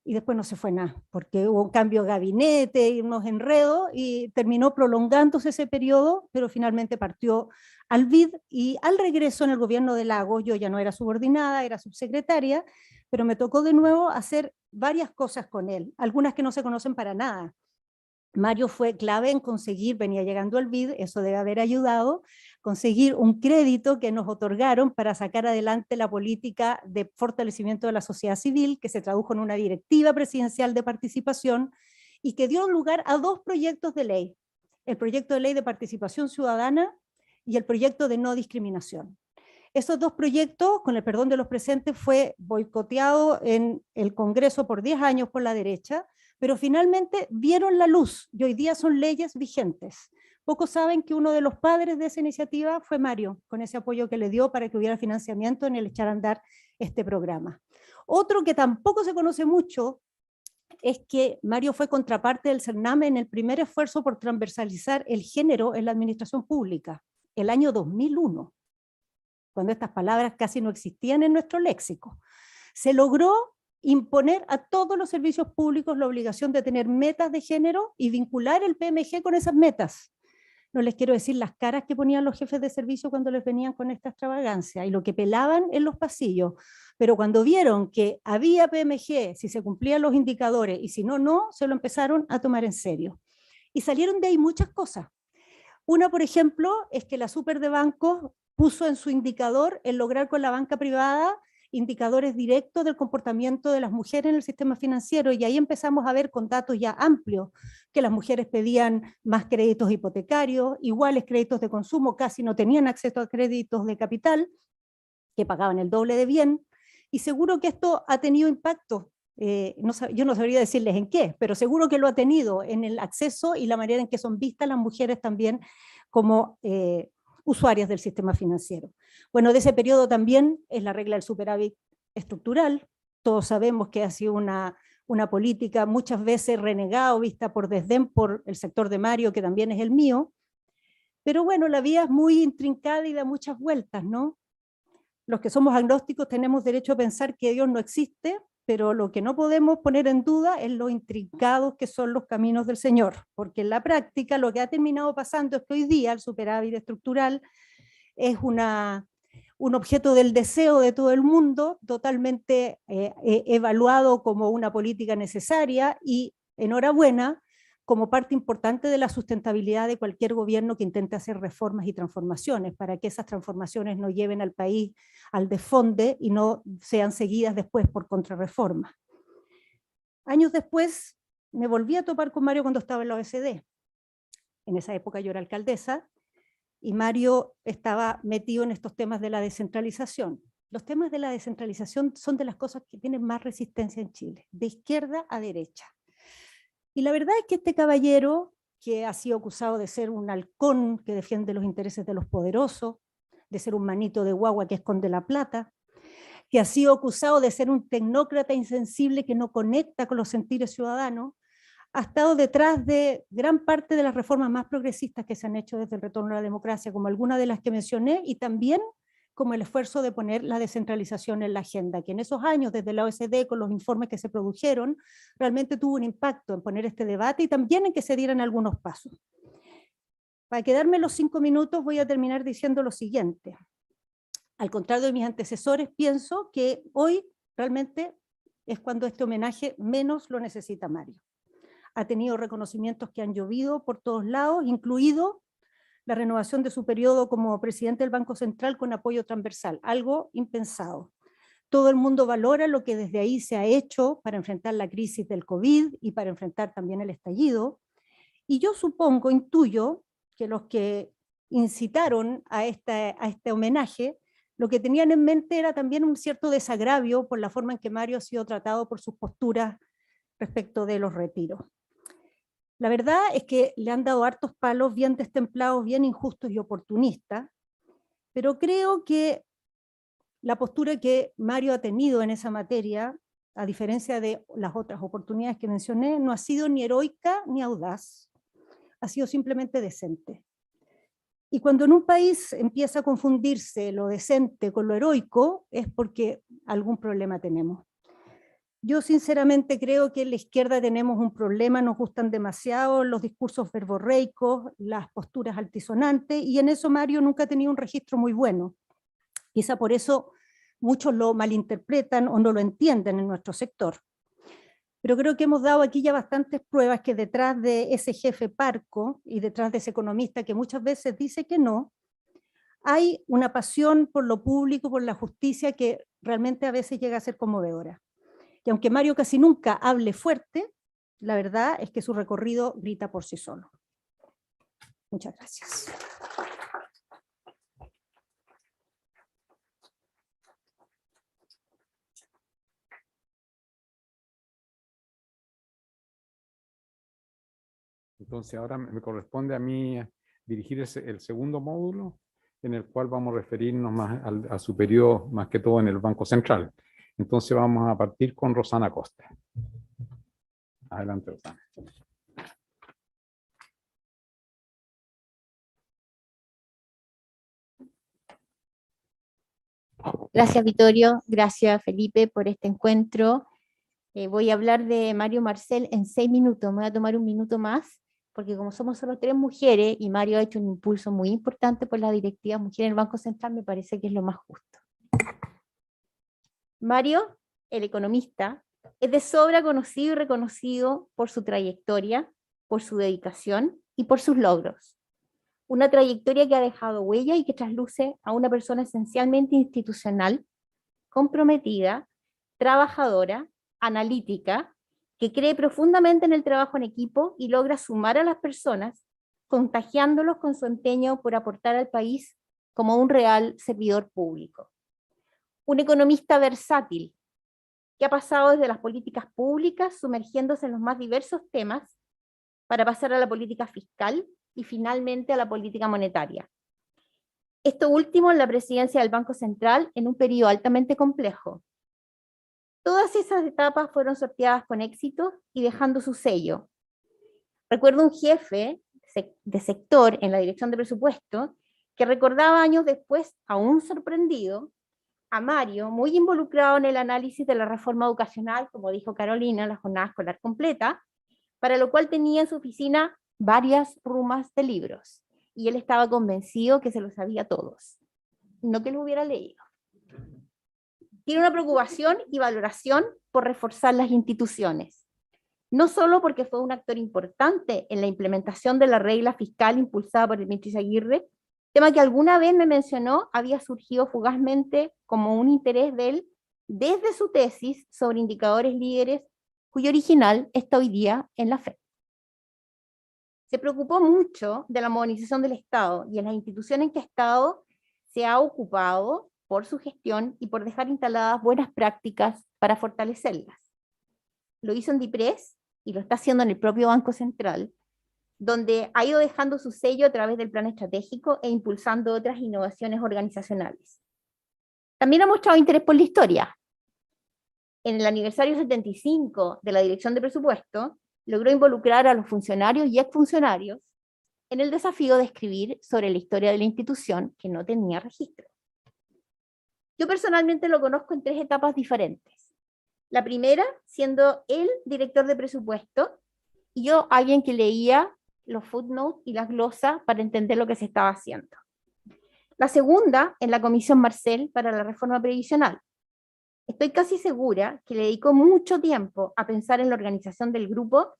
y después no se fue nada, porque hubo un cambio de gabinete y unos enredos, y terminó prolongándose ese periodo, pero finalmente partió al BID, y al regreso en el gobierno de Lagos, yo ya no era subordinada, era subsecretaria, pero me tocó de nuevo hacer varias cosas con él, algunas que no se conocen para nada. Mario fue clave en conseguir, venía llegando al BID, eso debe haber ayudado, conseguir un crédito que nos otorgaron para sacar adelante la política de fortalecimiento de la sociedad civil, que se tradujo en una directiva presidencial de participación y que dio lugar a 2 proyectos de ley, el proyecto de ley de participación ciudadana y el proyecto de no discriminación. Esos 2 proyectos, con el perdón de los presentes, fue boicoteado en el Congreso por 10 años por la derecha, pero finalmente vieron la luz y hoy día son leyes vigentes. Pocos saben que uno de los padres de esa iniciativa fue Mario, con ese apoyo que le dio para que hubiera financiamiento en el echar a andar este programa. Otro que tampoco se conoce mucho es que Mario fue contraparte del CERNAME en el primer esfuerzo por transversalizar el género en la administración pública, el año 2001, cuando estas palabras casi no existían en nuestro léxico. Se logró imponer a todos los servicios públicos la obligación de tener metas de género y vincular el PMG con esas metas. No les quiero decir las caras que ponían los jefes de servicio cuando les venían con esta extravagancia y lo que pelaban en los pasillos, pero cuando vieron que había PMG, si se cumplían los indicadores y si no, no, se lo empezaron a tomar en serio. Y salieron de ahí muchas cosas. Una, por ejemplo, es que la Super de Bancos puso en su indicador el lograr con la banca privada indicadores directos del comportamiento de las mujeres en el sistema financiero, y ahí empezamos a ver con datos ya amplios que las mujeres pedían más créditos hipotecarios, iguales créditos de consumo, casi no tenían acceso a créditos de capital, que pagaban el doble de bien, y seguro que esto ha tenido impacto. Yo no sabría decirles en qué, pero seguro que lo ha tenido en el acceso y la manera en que son vistas las mujeres también como usuarias del sistema financiero. Bueno, de ese periodo también es la regla del superávit estructural. Todos sabemos que ha sido una política muchas veces renegada o vista por desdén por el sector de Mario, que también es el mío. Pero bueno, la vida es muy intrincada y da muchas vueltas, ¿no? Los que somos agnósticos tenemos derecho a pensar que Dios no existe, pero lo que no podemos poner en duda es lo intrincados que son los caminos del Señor, porque en la práctica lo que ha terminado pasando es que hoy día el superávit estructural es un objeto del deseo de todo el mundo, totalmente evaluado como una política necesaria y, enhorabuena, como parte importante de la sustentabilidad de cualquier gobierno que intente hacer reformas y transformaciones, para que esas transformaciones no lleven al país al desfonde y no sean seguidas después por contrarreformas. Años después me volví a topar con Mario cuando estaba en la OECD. En esa época yo era alcaldesa, y Mario estaba metido en estos temas de la descentralización. Los temas de la descentralización son de las cosas que tienen más resistencia en Chile, de izquierda a derecha. Y la verdad es que este caballero, que ha sido acusado de ser un halcón que defiende los intereses de los poderosos, de ser un manito de guagua que esconde la plata, que ha sido acusado de ser un tecnócrata insensible que no conecta con los sentires ciudadanos, ha estado detrás de gran parte de las reformas más progresistas que se han hecho desde el retorno a la democracia, como algunas de las que mencioné, y también como el esfuerzo de poner la descentralización en la agenda, que en esos años, desde la OECD, con los informes que se produjeron, realmente tuvo un impacto en poner este debate y también en que se dieran algunos pasos. Para quedarme los 5 minutos, voy a terminar diciendo lo siguiente. Al contrario de mis antecesores, pienso que hoy realmente es cuando este homenaje menos lo necesita Mario. Ha tenido reconocimientos que han llovido por todos lados, incluido la renovación de su periodo como presidente del Banco Central con apoyo transversal, algo impensado. Todo el mundo valora lo que desde ahí se ha hecho para enfrentar la crisis del COVID y para enfrentar también el estallido. Y yo supongo, intuyo, que los que incitaron a este homenaje, lo que tenían en mente era también un cierto desagravio por la forma en que Mario ha sido tratado por sus posturas respecto de los retiros. La verdad es que le han dado hartos palos bien destemplados, bien injustos y oportunistas, pero creo que la postura que Mario ha tenido en esa materia, a diferencia de las otras oportunidades que mencioné, no ha sido ni heroica ni audaz, ha sido simplemente decente. Y cuando en un país empieza a confundirse lo decente con lo heroico, es porque algún problema tenemos. Yo sinceramente creo que en la izquierda tenemos un problema, nos gustan demasiado los discursos verborreicos, las posturas altisonantes, y en eso Mario nunca ha tenido un registro muy bueno. Quizá por eso muchos lo malinterpretan o no lo entienden en nuestro sector. Pero creo que hemos dado aquí ya bastantes pruebas que detrás de ese jefe parco y detrás de ese economista que muchas veces dice que no, hay una pasión por lo público, por la justicia, que realmente a veces llega a ser conmovedora. Y aunque Mario casi nunca hable fuerte, la verdad es que su recorrido grita por sí solo. Muchas gracias. Entonces ahora me corresponde a mí dirigir el segundo módulo, en el cual vamos a referirnos más a su periodo, más que todo en el Banco Central. Entonces vamos a partir con Rosana Costa. Adelante, Rosana. Gracias, Vittorio. Gracias, Felipe, por este encuentro. Voy a hablar de Mario Marcel en 6 minutos. Me voy a tomar un minuto más, porque como somos solo 3 mujeres y Mario ha hecho un impulso muy importante por la directiva Mujer en el Banco Central, me parece que es lo más justo. Mario, el economista, es de sobra conocido y reconocido por su trayectoria, por su dedicación y por sus logros. Una trayectoria que ha dejado huella y que trasluce a una persona esencialmente institucional, comprometida, trabajadora, analítica, que cree profundamente en el trabajo en equipo y logra sumar a las personas, contagiándolos con su empeño por aportar al país como un real servidor público. Un economista versátil, que ha pasado desde las políticas públicas, sumergiéndose en los más diversos temas, para pasar a la política fiscal y finalmente a la política monetaria. Esto último en la presidencia del Banco Central en un periodo altamente complejo. Todas esas etapas fueron sorteadas con éxito y dejando su sello. Recuerdo un jefe de sector en la dirección de presupuesto que recordaba años después, aún sorprendido, a Mario muy involucrado en el análisis de la reforma educacional, como dijo Carolina, la jornada escolar completa, para lo cual tenía en su oficina varias rumas de libros, y él estaba convencido que se los sabía todos, no que los hubiera leído. Tiene una preocupación y valoración por reforzar las instituciones, no solo porque fue un actor importante en la implementación de la regla fiscal impulsada por el ministro Izaguirre, tema que alguna vez me mencionó había surgido fugazmente como un interés de él desde su tesis sobre indicadores líderes, cuyo original está hoy día en la FED. Se preocupó mucho de la modernización del Estado y en las instituciones en que ha estado se ha ocupado por su gestión y por dejar instaladas buenas prácticas para fortalecerlas. Lo hizo en DIPRES y lo está haciendo en el propio Banco Central, donde ha ido dejando su sello a través del plan estratégico e impulsando otras innovaciones organizacionales. También ha mostrado interés por la historia. En el aniversario 75 de la Dirección de Presupuesto, logró involucrar a los funcionarios y exfuncionarios en el desafío de escribir sobre la historia de la institución que no tenía registro. Yo personalmente lo conozco en 3 etapas diferentes. La primera, siendo él director de presupuesto, y yo alguien que leía los footnotes y las glosas para entender lo que se estaba haciendo. La segunda, en la Comisión Marcel para la Reforma Previsional. Estoy casi segura que le dedicó mucho tiempo a pensar en la organización del grupo,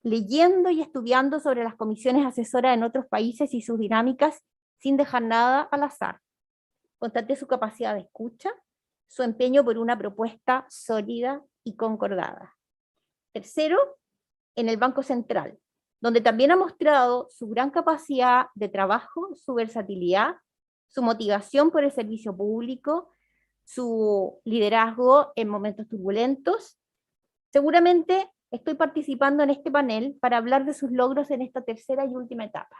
leyendo y estudiando sobre las comisiones asesoras en otros países y sus dinámicas, sin dejar nada al azar. Constaté su capacidad de escucha, su empeño por una propuesta sólida y concordada. Tercero, en el Banco Central, donde también ha mostrado su gran capacidad de trabajo, su versatilidad, su motivación por el servicio público, su liderazgo en momentos turbulentos. Seguramente estoy participando en este panel para hablar de sus logros en esta tercera y última etapa.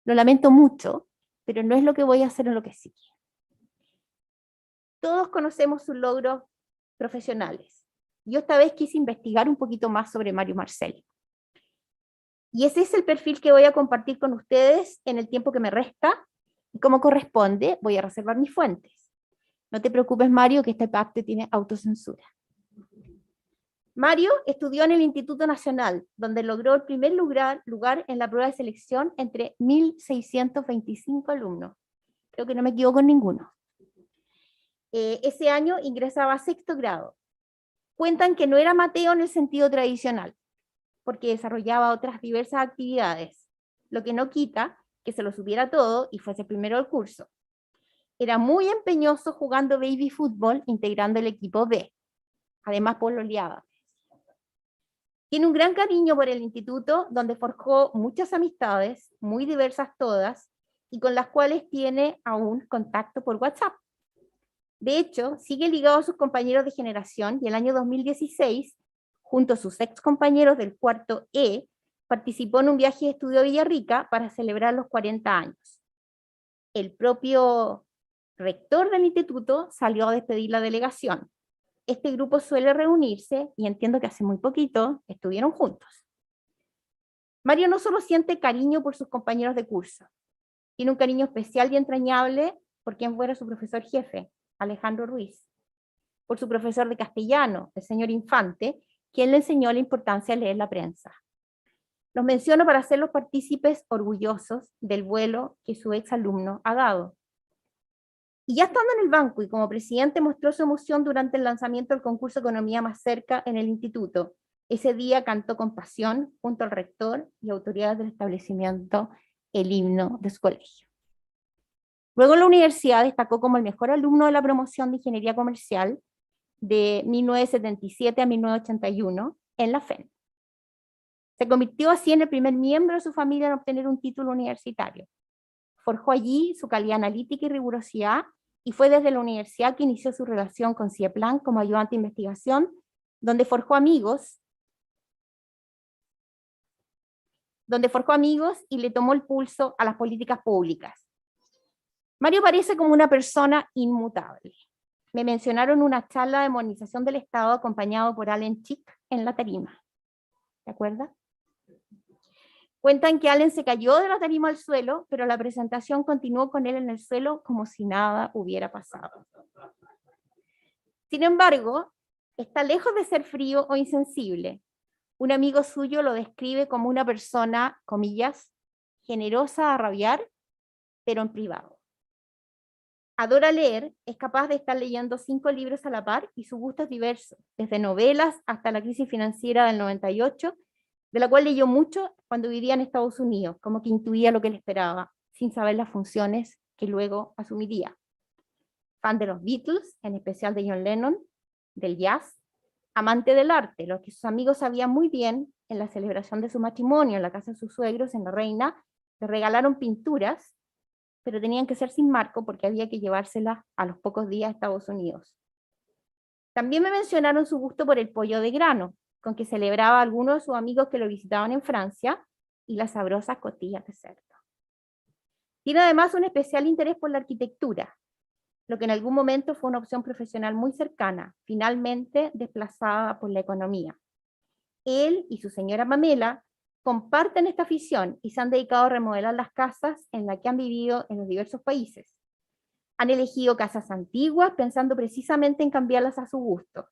Lo lamento mucho, pero no es lo que voy a hacer en lo que sigue. Todos conocemos sus logros profesionales. Yo esta vez quise investigar un poquito más sobre Mario Marcel. Y ese es el perfil que voy a compartir con ustedes en el tiempo que me resta, y como corresponde, voy a reservar mis fuentes. No te preocupes, Mario, que esta parte tiene autocensura. Mario estudió en el Instituto Nacional, donde logró el primer lugar en la prueba de selección entre 1.625 alumnos. Creo que no me equivoco en ninguno. Ese año ingresaba a 6º grado. Cuentan que no era Mateo en el sentido tradicional, porque desarrollaba otras diversas actividades, lo que no quita que se lo supiera todo y fuese primero del curso. Era muy empeñoso jugando baby fútbol, integrando el equipo B. Además, pololeaba. Tiene un gran cariño por el instituto, donde forjó muchas amistades, muy diversas todas, y con las cuales tiene aún contacto por WhatsApp. De hecho, sigue ligado a sus compañeros de generación y el año 2016, junto a sus ex compañeros del cuarto E, participó en un viaje de estudio a Villarrica para celebrar los 40 años. El propio rector del instituto salió a despedir la delegación. Este grupo suele reunirse y entiendo que hace muy poquito estuvieron juntos. Mario no solo siente cariño por sus compañeros de curso, tiene un cariño especial y entrañable por quien fuera su profesor jefe, Alejandro Ruiz, por su profesor de castellano, el señor Infante, quien le enseñó la importancia de leer la prensa. Los menciono para hacerlos partícipes orgullosos del vuelo que su ex alumno ha dado. Y ya estando en el banco y como presidente mostró su emoción durante el lanzamiento del concurso Economía Más Cerca en el instituto. Ese día cantó con pasión junto al rector y autoridades del establecimiento el himno de su colegio. Luego en la universidad destacó como el mejor alumno de la promoción de Ingeniería Comercial de 1977 a 1981 en la FEN. Se convirtió así en el primer miembro de su familia en obtener un título universitario. Forjó allí su calidad analítica y rigurosidad, y fue desde la universidad que inició su relación con CIEPLAN como ayudante de investigación, donde forjó amigos y le tomó el pulso a las políticas públicas. Mario parece como una persona inmutable. Me mencionaron una charla de modernización del Estado acompañado por Allen Chick en la tarima. ¿Te acuerdas? Cuentan que Allen se cayó de la tarima al suelo, pero la presentación continuó con él en el suelo como si nada hubiera pasado. Sin embargo, está lejos de ser frío o insensible. Un amigo suyo lo describe como una persona, comillas, generosa a rabiar, pero en privado. Adora leer, es capaz de estar leyendo 5 libros a la par y su gusto es diverso, desde novelas hasta la crisis financiera del 98, de la cual leyó mucho cuando vivía en Estados Unidos, como que intuía lo que le esperaba, sin saber las funciones que luego asumiría. Fan de los Beatles, en especial de John Lennon, del jazz, amante del arte, lo que sus amigos sabían muy bien. En la celebración de su matrimonio en la casa de sus suegros, en La Reina, le regalaron pinturas, pero tenían que ser sin marco porque había que llevárselas a los pocos días a Estados Unidos. También me mencionaron su gusto por el pollo de grano, con que celebraba a algunos de sus amigos que lo visitaban en Francia, y las sabrosas costillas de cerdo. Tiene además un especial interés por la arquitectura, lo que en algún momento fue una opción profesional muy cercana, finalmente desplazada por la economía. Él y su señora Pamela comparten esta afición y se han dedicado a remodelar las casas en las que han vivido en los diversos países. Han elegido casas antiguas pensando precisamente en cambiarlas a su gusto.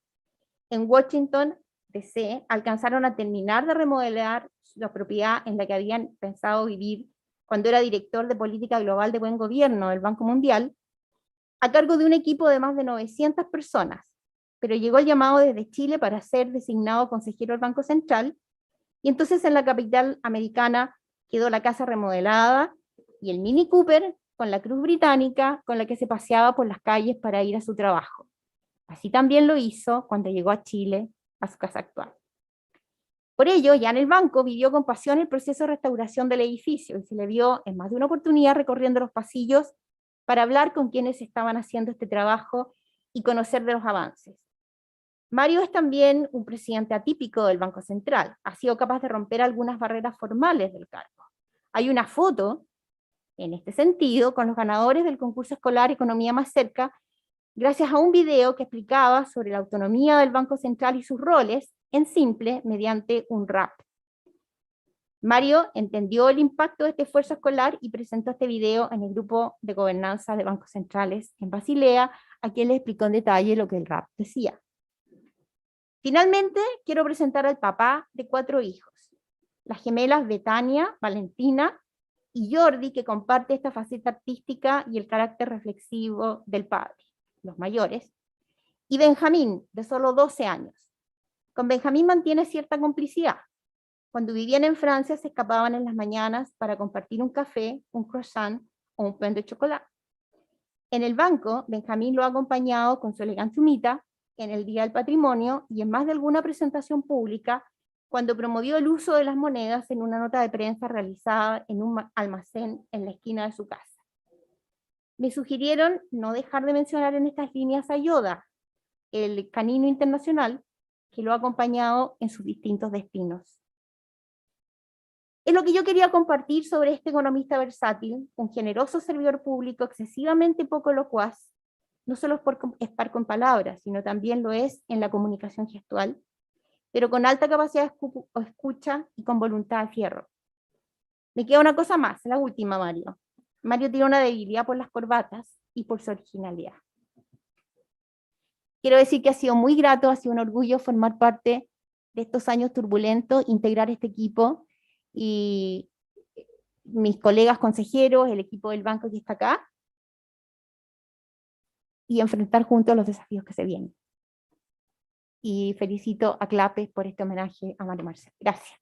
En Washington, D.C., alcanzaron a terminar de remodelar la propiedad en la que habían pensado vivir cuando era director de política global de buen gobierno del Banco Mundial, a cargo de un equipo de más de 900 personas, pero llegó el llamado desde Chile para ser designado consejero del Banco Central, y entonces en la capital americana quedó la casa remodelada y el Mini Cooper con la cruz británica con la que se paseaba por las calles para ir a su trabajo. Así también lo hizo cuando llegó a Chile, a su casa actual. Por ello, ya en el banco vivió con pasión el proceso de restauración del edificio y se le vio en más de una oportunidad recorriendo los pasillos para hablar con quienes estaban haciendo este trabajo y conocer de los avances. Mario es también un presidente atípico del Banco Central. Ha sido capaz de romper algunas barreras formales del cargo. Hay una foto, en este sentido, con los ganadores del concurso escolar Economía Más Cerca, gracias a un video que explicaba sobre la autonomía del Banco Central y sus roles, en simple, mediante un rap. Mario entendió el impacto de este esfuerzo escolar y presentó este video en el grupo de gobernanza de bancos centrales en Basilea, a quien le explicó en detalle lo que el rap decía. Finalmente, quiero presentar al papá de 4 hijos, las gemelas Betania, Valentina y Jordi, que comparte esta faceta artística y el carácter reflexivo del padre, los mayores, y Benjamín, de solo 12 años. Con Benjamín mantiene cierta complicidad. Cuando vivían en Francia se escapaban en las mañanas para compartir un café, un croissant o un pan de chocolate. En el banco, Benjamín lo ha acompañado con su elegante humita en el Día del Patrimonio y en más de alguna presentación pública cuando promovió el uso de las monedas en una nota de prensa realizada en un almacén en la esquina de su casa. Me sugirieron no dejar de mencionar en estas líneas a Yoda, el canino internacional, que lo ha acompañado en sus distintos destinos. Es lo que yo quería compartir sobre este economista versátil, un generoso servidor público excesivamente poco locuaz, no solo es por esparco en palabras, sino también lo es en la comunicación gestual, pero con alta capacidad de escucha y con voluntad de fierro. Me queda una cosa más, la última, Mario. Mario tiene una debilidad por las corbatas y por su originalidad. Quiero decir que ha sido muy grato, ha sido un orgullo formar parte de estos años turbulentos, integrar este equipo, y mis colegas consejeros, el equipo del banco que está acá, y enfrentar juntos los desafíos que se vienen. Y felicito a Clapes por este homenaje a Mario Marcel. Gracias.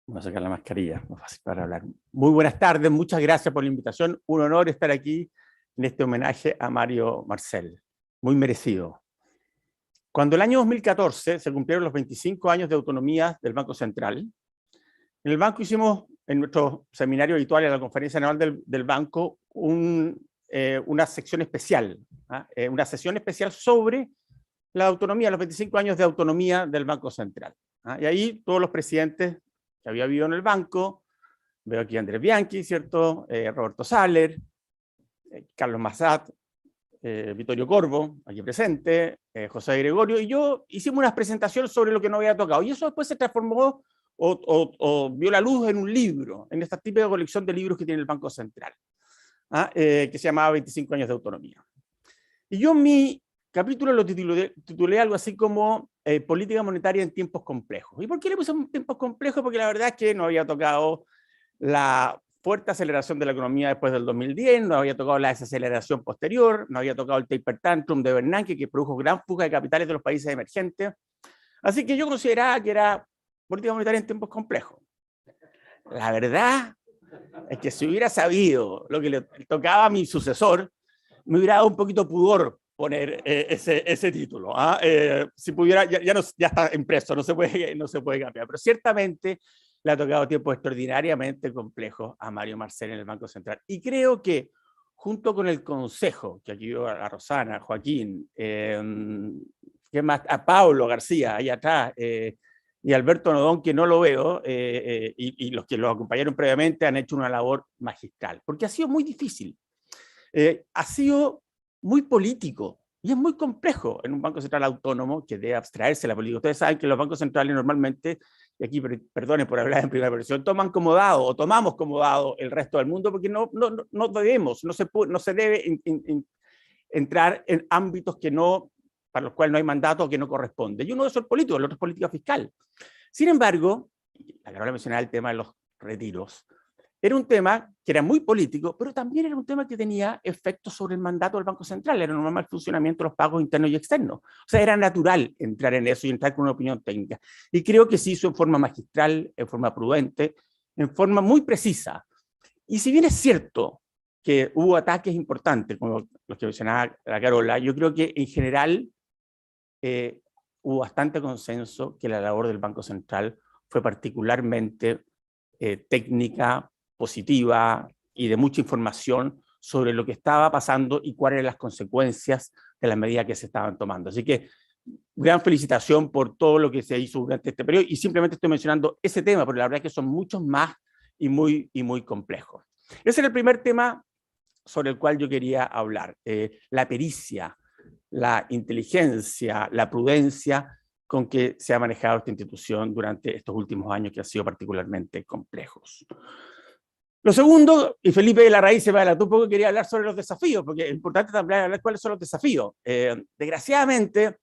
Voy a sacar la mascarilla, más fácil para hablar. Muy buenas tardes, muchas gracias por la invitación. Un honor estar aquí en este homenaje a Mario Marcel, muy merecido. Cuando el año 2014 se cumplieron los 25 años de autonomía del Banco Central, en el banco hicimos, en nuestro seminario habitual, en la conferencia anual del banco, una sección especial, una sesión especial sobre la autonomía, los 25 años de autonomía del Banco Central. Y ahí todos los presidentes que había habido en el banco, veo aquí a Andrés Bianchi, ¿cierto? Roberto Saller, Carlos Massat, Vittorio Corvo, aquí presente, José Gregorio, y yo hicimos unas presentaciones sobre lo que no había tocado, y eso después se transformó o vio la luz en un libro, en esta típica colección de libros que tiene el Banco Central, que se llamaba 25 años de autonomía. Y yo mi capítulo lo titulé algo así como política monetaria en tiempos complejos. ¿Y por qué le puse tiempos complejos? Porque la verdad es que no había tocado la fuerte aceleración de la economía después del 2010, no había tocado la desaceleración posterior, no había tocado el taper tantrum de Bernanke, que produjo gran fuga de capitales de los países emergentes. Así que yo consideraba que era política monetaria en tiempos complejos. La verdad es que si hubiera sabido lo que le tocaba a mi sucesor, me hubiera dado un poquito pudor poner ese título. Si pudiera, ya está impreso, no se puede cambiar, pero ciertamente le ha tocado tiempos extraordinariamente complejos a Mario Marcel en el Banco Central. Y creo que junto con el Consejo, que aquí veo a Rosana, a Joaquín, ¿qué más? A Pablo García, ahí atrás, y Alberto Nodón, que no lo veo, y los que lo acompañaron previamente han hecho una labor magistral, porque ha sido muy difícil. Ha sido muy político, y es muy complejo en un Banco Central autónomo que debe abstraerse de la política. Ustedes saben que los bancos centrales normalmente, y aquí perdonen por hablar en primera persona, toman como dado, o tomamos como dado el resto del mundo, porque no debemos, no se debe entrar en ámbitos para los cuales no hay mandato o que no corresponde. Y uno de esos es político, el otro es política fiscal. Sin embargo, la Carola mencionaba el tema de los retiros, era un tema que era muy político, pero también era un tema que tenía efectos sobre el mandato del Banco Central, era un normal funcionamiento de los pagos internos y externos. O sea, era natural entrar en eso y entrar con una opinión técnica. Y creo que se hizo en forma magistral, en forma prudente, en forma muy precisa. Y si bien es cierto que hubo ataques importantes, como los que mencionaba la Carola, yo creo que en general hubo bastante consenso que la labor del Banco Central fue particularmente técnica, positiva y de mucha información sobre lo que estaba pasando y cuáles eran las consecuencias de las medidas que se estaban tomando. Así que gran felicitación por todo lo que se hizo durante este periodo, y simplemente estoy mencionando ese tema, porque la verdad es que son muchos más y muy complejos. Ese era el primer tema sobre el cual yo quería hablar, la pericia, la inteligencia, la prudencia con que se ha manejado esta institución durante estos últimos años que han sido particularmente complejos. Lo segundo, y Felipe de la Raíz se me adelantó un poco, quería hablar sobre los desafíos, porque es importante también hablar cuáles son los desafíos. Desgraciadamente,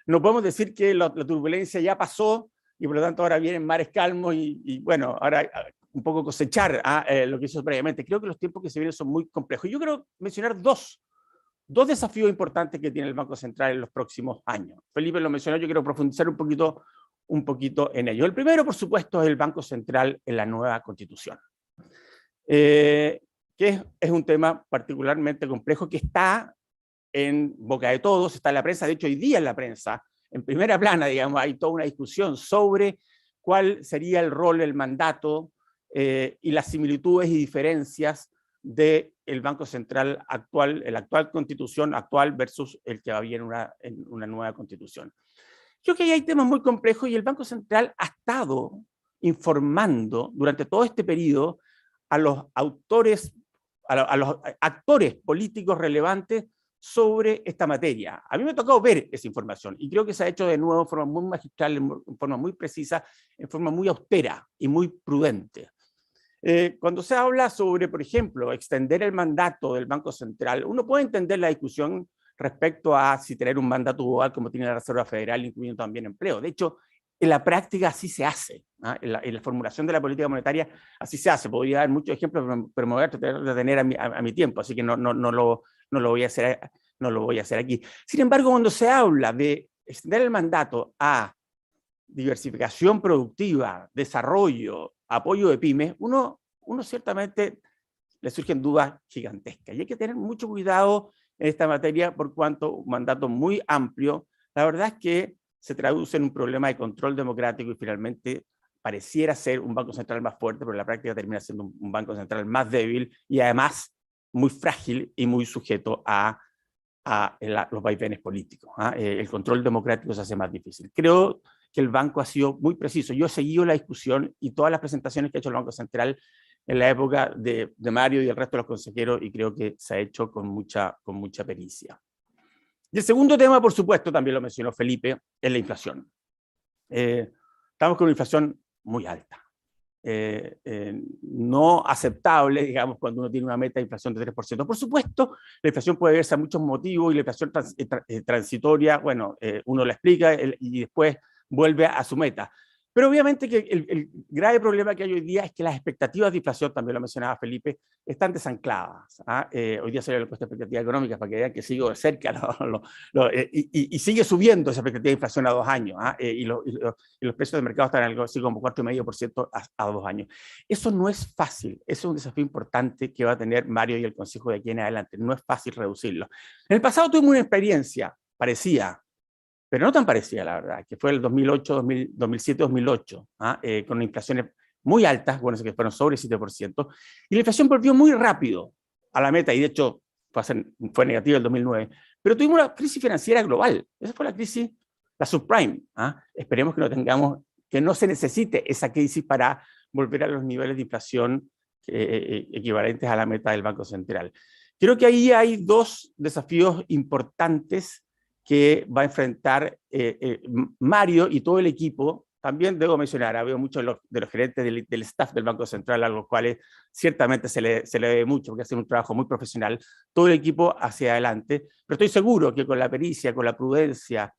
no podemos decir que la turbulencia ya pasó y por lo tanto ahora vienen mares calmos y bueno, ahora un poco cosechar lo que hizo previamente. Creo que los tiempos que se vienen son muy complejos. Yo quiero mencionar dos desafíos importantes que tiene el Banco Central en los próximos años. Felipe lo mencionó, yo quiero profundizar un poquito en ello. El primero, por supuesto, es el Banco Central en la nueva Constitución. Que es un tema particularmente complejo que está en boca de todos, está en la prensa, de hecho hoy día en la prensa, en primera plana, digamos, hay toda una discusión sobre cuál sería el rol, el mandato y las similitudes y diferencias del Banco Central actual, la actual constitución actual versus el que va a haber en una nueva constitución. Creo que ahí hay temas muy complejos y el Banco Central ha estado informando durante todo este periodo a los autores, a los actores políticos relevantes sobre esta materia. A mí me ha tocado ver esa información y creo que se ha hecho de nuevo en forma muy magistral, en forma muy precisa, en forma muy austera y muy prudente. Cuando se habla sobre, por ejemplo, extender el mandato del Banco Central, uno puede entender la discusión respecto a si tener un mandato global como tiene la Reserva Federal, incluyendo también empleo. De hecho, en la práctica así se hace, en la formulación de la política monetaria así se hace. Podría dar muchos ejemplos, pero me voy a tratar de tener a mi tiempo, así que no lo voy a hacer aquí. Sin embargo, cuando se habla de extender el mandato a diversificación productiva, desarrollo, apoyo de pymes, uno ciertamente le surgen dudas gigantescas. Y hay que tener mucho cuidado en esta materia por cuanto un mandato muy amplio, la verdad es que se traduce en un problema de control democrático y finalmente pareciera ser un banco central más fuerte, pero en la práctica termina siendo un banco central más débil y además muy frágil y muy sujeto a los vaivenes políticos. El control democrático se hace más difícil. Creo que el banco ha sido muy preciso. Yo he seguido la discusión y todas las presentaciones que ha hecho el Banco Central en la época de Mario y el resto de los consejeros y creo que se ha hecho con mucha pericia. Y el segundo tema, por supuesto, también lo mencionó Felipe, es la inflación. Estamos con una inflación muy alta. No aceptable, digamos, cuando uno tiene una meta de inflación de 3%. Por supuesto, la inflación puede verse a muchos motivos y la inflación transitoria, bueno, uno la explica y después vuelve a su meta. Pero obviamente que el grave problema que hay hoy día es que las expectativas de inflación, también lo mencionaba Felipe, están desancladas. Hoy día salió la encuesta de expectativas económicas para que vean que sigo de cerca y sigue subiendo esa expectativa de inflación a 2 años. Y los precios de mercado están algo así como 4,5% a 2 años. Eso no es fácil, eso es un desafío importante que va a tener Mario y el Consejo de aquí en adelante. No es fácil reducirlo. En el pasado tuvimos una experiencia parecida, pero no tan parecida, la verdad, que fue el 2007-2008, con inflaciones muy altas, bueno, que fueron sobre 7%, y la inflación volvió muy rápido a la meta, y de hecho fue negativa el 2009, pero tuvimos una crisis financiera global, esa fue la crisis, la subprime. Esperemos que no se necesite esa crisis para volver a los niveles de inflación equivalentes a la meta del Banco Central. Creo que ahí hay dos desafíos importantes que va a enfrentar Mario y todo el equipo. También debo mencionar, veo muchos de los gerentes del staff del Banco Central, a los cuales ciertamente se le debe mucho, porque hacen un trabajo muy profesional, todo el equipo hacia adelante, pero estoy seguro que con la pericia, con la prudencia,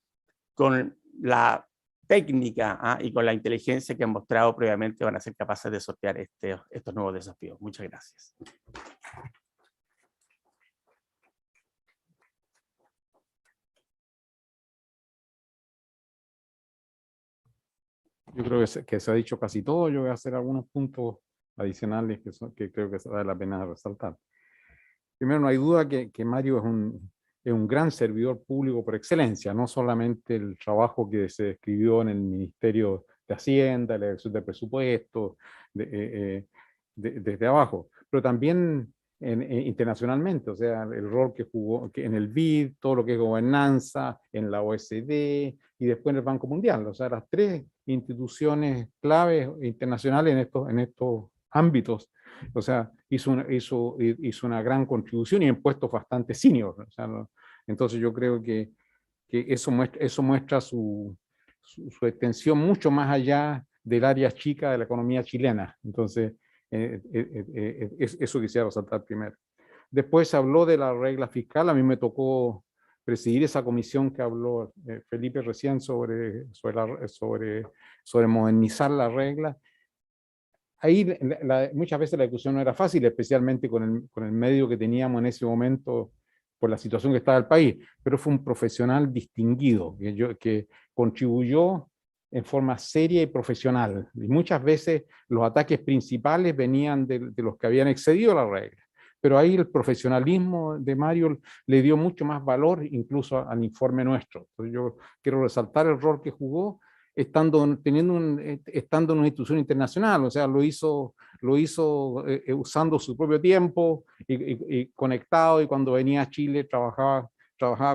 con la técnica y con la inteligencia que han mostrado previamente, van a ser capaces de sortear estos nuevos desafíos. Muchas gracias. Yo creo que se ha dicho casi todo. Yo voy a hacer algunos puntos adicionales que creo que vale la pena resaltar. Primero, no hay duda que Mario es un gran servidor público por excelencia, no solamente el trabajo que se describió en el Ministerio de Hacienda, la elección de presupuestos, desde abajo, pero también internacionalmente, o sea, el rol que jugó en el BID, todo lo que es gobernanza, en la OSD y después en el Banco Mundial, o sea, las 3 instituciones claves internacionales en estos ámbitos. O sea, hizo una gran contribución y en puestos bastante senior. O sea, entonces yo creo que eso muestra su su extensión mucho más allá del área chica de la economía chilena. Entonces, eso quisiera resaltar primero. Después habló de la regla fiscal. A mí me tocó presidir esa comisión que habló Felipe recién sobre modernizar la regla. Ahí muchas veces la discusión no era fácil, especialmente con el medio que teníamos en ese momento por la situación que estaba el país, pero fue un profesional distinguido, que contribuyó en forma seria y profesional. Y muchas veces los ataques principales venían de los que habían excedido la regla. Pero ahí el profesionalismo de Mario le dio mucho más valor incluso al informe nuestro. Entonces yo quiero resaltar el rol que jugó estando en una institución internacional, o sea, lo hizo usando su propio tiempo y conectado, y cuando venía a Chile trabajaba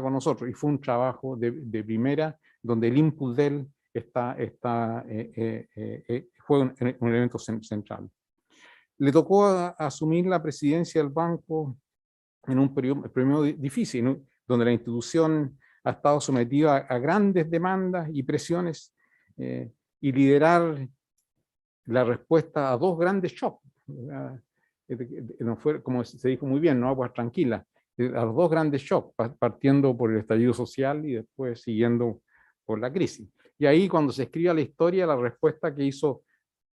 con nosotros, y fue un trabajo de primera, donde el input de él fue un elemento central. Le tocó asumir la presidencia del banco en un periodo difícil, ¿no?, donde la institución ha estado sometida a grandes demandas y presiones, y liderar la respuesta a dos grandes shocks. No fue, como se dijo muy bien, no aguas tranquilas, a los dos grandes shocks, partiendo por el estallido social y después siguiendo por la crisis. Y ahí, cuando se escribe la historia, la respuesta que hizo,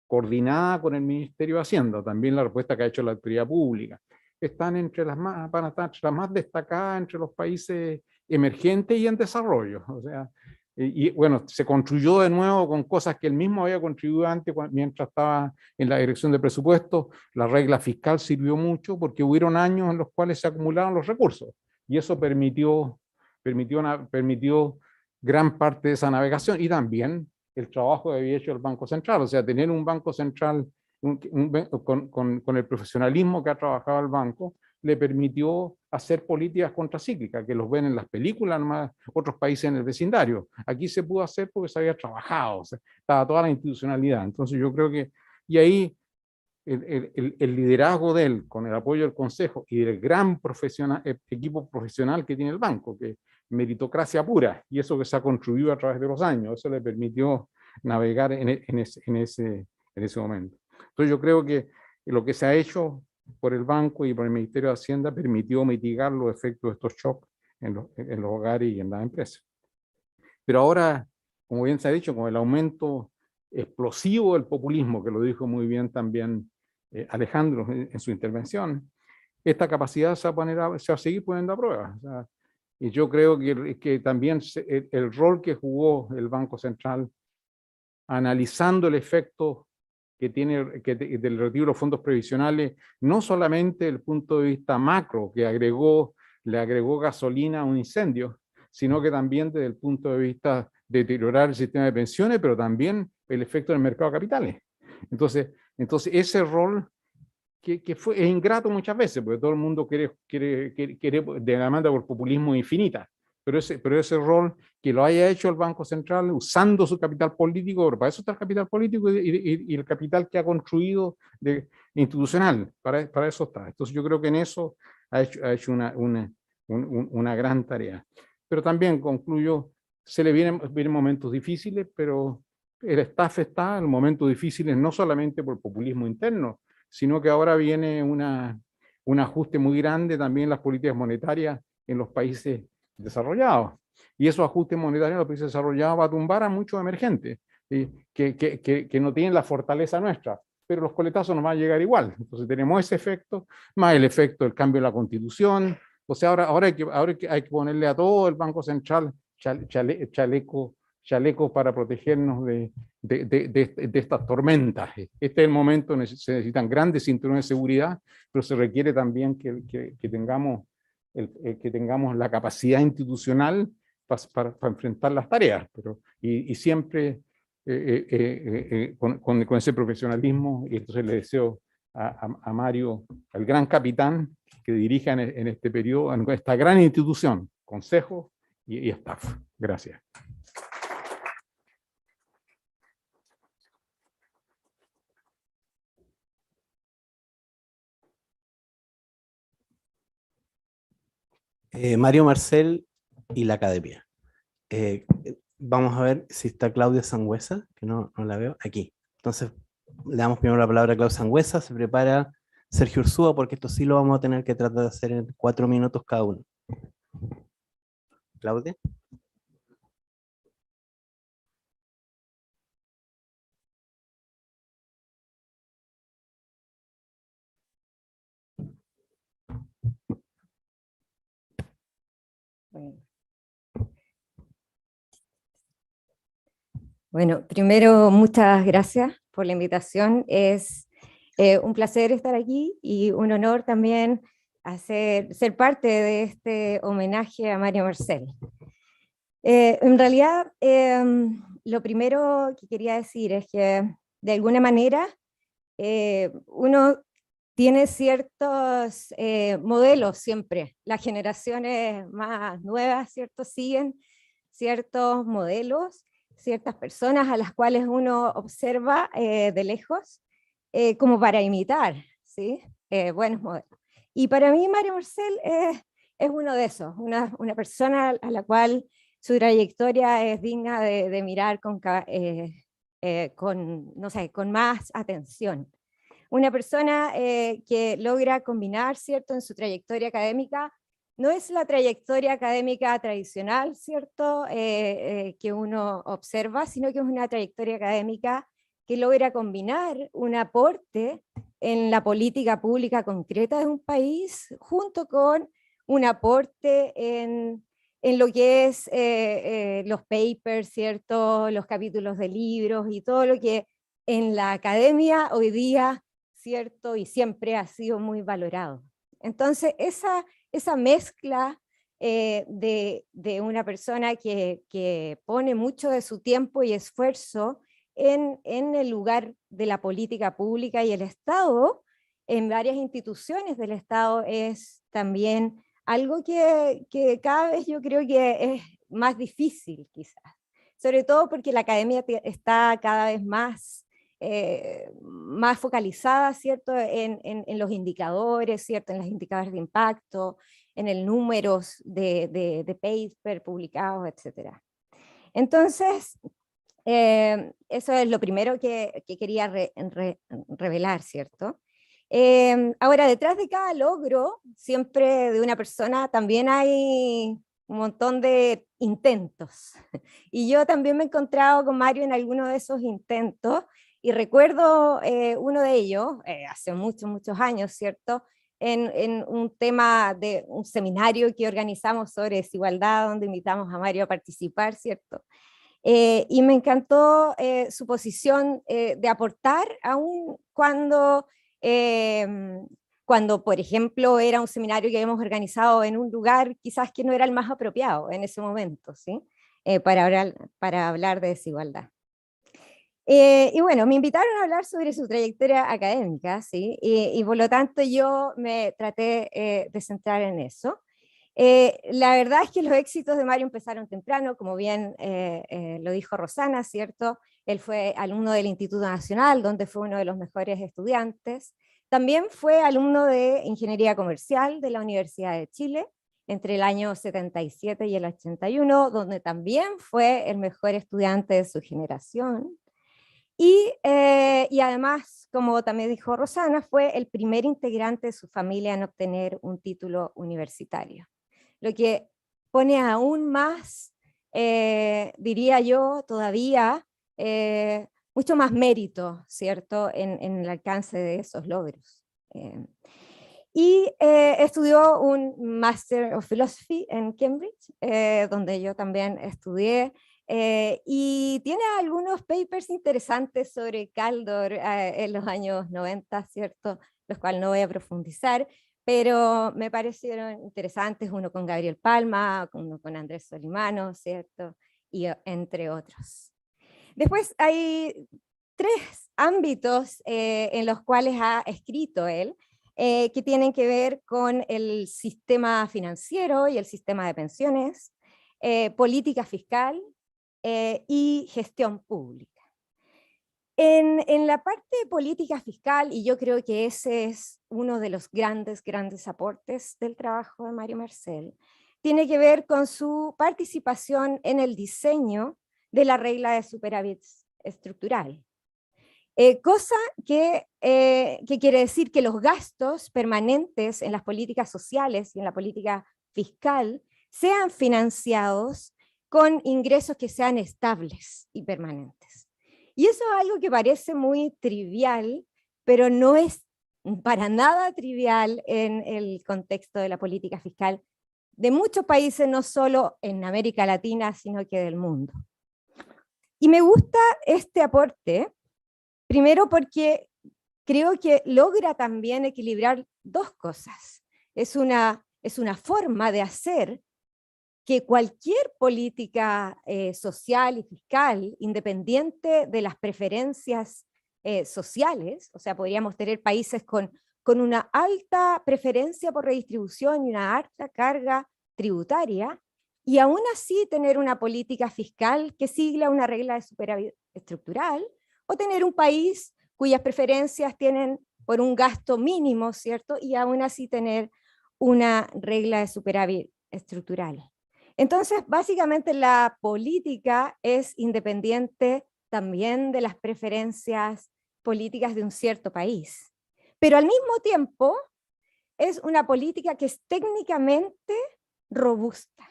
coordinada con el Ministerio de Hacienda, también la respuesta que ha hecho la autoridad pública, van a estar entre las más destacadas entre los países emergentes y en desarrollo. O sea, y bueno, se construyó de nuevo con cosas que él mismo había contribuido antes mientras estaba en la dirección de presupuesto. La regla fiscal sirvió mucho porque hubieron años en los cuales se acumularon los recursos, y eso permitió gran parte de esa navegación, y también el trabajo que había hecho el Banco Central. O sea, tener un Banco Central con el profesionalismo que ha trabajado el banco, le permitió hacer políticas contracíclicas, que los ven en las películas, más otros países en el vecindario. Aquí se pudo hacer porque se había trabajado, o sea, estaba toda la institucionalidad. Entonces yo creo que, y ahí el liderazgo de él, con el apoyo del Consejo y del gran equipo profesional que tiene el banco, que meritocracia pura, y eso que se ha construido a través de los años, eso le permitió navegar en ese momento. Entonces yo creo que lo que se ha hecho por el banco y por el Ministerio de Hacienda permitió mitigar los efectos de estos shocks en los hogares y en las empresas. Pero ahora, como bien se ha dicho, con el aumento explosivo del populismo, que lo dijo muy bien también Alejandro en su intervención, esta capacidad se va a seguir poniendo a prueba. O sea, y yo creo que también el rol que jugó el Banco Central analizando el efecto que tiene del retiro de los fondos previsionales, no solamente desde el punto de vista macro, que le agregó gasolina a un incendio, sino que también desde el punto de vista de deteriorar el sistema de pensiones, pero también el efecto del mercado de capitales. Entonces ese rol es ingrato muchas veces, porque todo el mundo quiere de la demanda por populismo infinita, pero ese rol que lo haya hecho el Banco Central usando su capital político, para eso está el capital político y el capital que ha construido institucional, para eso está. Entonces yo creo que en eso ha hecho una gran tarea. Pero también concluyo, se le vienen momentos difíciles, pero el staff está en momentos difíciles no solamente por populismo interno, sino que ahora viene un ajuste muy grande también en las políticas monetarias en los países desarrollados. Y esos ajustes monetarios en los países desarrollados va a tumbar a muchos emergentes, que no tienen la fortaleza nuestra, pero los coletazos nos van a llegar igual. Entonces tenemos ese efecto, más el efecto del cambio de la Constitución. O sea, ahora hay que ponerle a todo el Banco Central chalecos para protegernos de estas tormentas. Este es el momento, se necesitan grandes cinturones de seguridad, pero se requiere también que tengamos la capacidad institucional para enfrentar las tareas, y siempre con ese profesionalismo. Y entonces le deseo a Mario, el gran capitán que dirija en este periodo, en esta gran institución, consejo y staff. Gracias. Mario Marcel y la academia. vamos a ver si está Claudia Sangüesa, que no la veo, aquí. Entonces, le damos primero la palabra a Claudia Sangüesa, se prepara Sergio Ursúa, porque esto sí lo vamos a tener que tratar de hacer en 4 minutos cada uno. Claudia. Bueno, primero, muchas gracias por la invitación. Es un placer estar aquí y un honor también ser parte de este homenaje a Mario Marcel. En realidad, lo primero que quería decir es que, de alguna manera, uno tiene ciertos modelos siempre. Las generaciones más nuevas, ¿cierto? Siguen ciertos modelos, ciertas personas a las cuales uno observa de lejos como para imitar, ¿sí? Buenos modelos. Y para mí Mario Marcel es uno de esos, una persona a la cual su trayectoria es digna de mirar no sé, con más atención. Una persona que logra combinar, ¿cierto?, en su trayectoria académica, no es la trayectoria académica tradicional, ¿cierto?, que uno observa, sino que es una trayectoria académica que logra combinar un aporte en la política pública concreta de un país, junto con un aporte en lo que es los papers, ¿cierto?, los capítulos de libros y todo lo que en la academia hoy día, ¿cierto?, y siempre ha sido muy valorado. Entonces, esa mezcla de una persona que pone mucho de su tiempo y esfuerzo en el lugar de la política pública y el Estado, en varias instituciones del Estado, es también algo que cada vez yo creo que es más difícil quizás, sobre todo porque la academia está cada vez más focalizada, ¿cierto?, en los indicadores, ¿cierto?, en los indicadores de impacto, en el número de paper publicados, etc. Entonces, eso es lo primero que quería revelar, ¿cierto? Ahora, detrás de cada logro, siempre de una persona, también hay un montón de intentos. Y yo también me he encontrado con Mario en alguno de esos intentos, y recuerdo uno de ellos, hace muchos años, ¿cierto?, en un tema de un seminario que organizamos sobre desigualdad, donde invitamos a Mario a participar, ¿cierto? Y me encantó su posición de aportar, aun cuando, por ejemplo, era un seminario que habíamos organizado en un lugar quizás que no era el más apropiado en ese momento, ¿sí? Para hablar de desigualdad. Y bueno, me invitaron a hablar sobre su trayectoria académica, ¿sí? Y por lo tanto yo me traté de centrar en eso. La verdad es que los éxitos de Mario empezaron temprano, como bien lo dijo Rosana, ¿cierto? Él fue alumno del Instituto Nacional, donde fue uno de los mejores estudiantes. También fue alumno de Ingeniería Comercial de la Universidad de Chile, entre el año 77 y el 81, donde también fue el mejor estudiante de su generación. Y además, como también dijo Rosana, fue el primer integrante de su familia en obtener un título universitario. Lo que pone aún más, diría yo, todavía, mucho más mérito, ¿cierto?, en el alcance de esos logros. Estudió un Master of Philosophy en Cambridge, donde yo también estudié, y tiene algunos papers interesantes sobre Kaldor en los años 90, ¿cierto?, los cuales no voy a profundizar, pero me parecieron interesantes, uno con Gabriel Palma, uno con Andrés Solimano, ¿cierto?, y entre otros. Después hay 3 ámbitos en los cuales ha escrito él, que tienen que ver con el sistema financiero y el sistema de pensiones, política fiscal y gestión pública. En la parte de política fiscal, y yo creo que ese es uno de los grandes aportes del trabajo de Mario Marcel, tiene que ver con su participación en el diseño de la regla de superávit estructural. Cosa que quiere decir que los gastos permanentes en las políticas sociales y en la política fiscal sean financiados con ingresos que sean estables y permanentes. Y eso es algo que parece muy trivial, pero no es para nada trivial en el contexto de la política fiscal de muchos países, no solo en América Latina, sino que del mundo. Y me gusta este aporte, primero porque creo que logra también equilibrar dos cosas. Es una forma de hacer que cualquier política social y fiscal, independiente de las preferencias sociales, o sea, podríamos tener países con una alta preferencia por redistribución y una alta carga tributaria, y aún así tener una política fiscal que siga una regla de superávit estructural, o tener un país cuyas preferencias tienen por un gasto mínimo, ¿cierto? Y aún así tener una regla de superávit estructural. Entonces, básicamente la política es independiente también de las preferencias políticas de un cierto país. Pero al mismo tiempo es una política que es técnicamente robusta.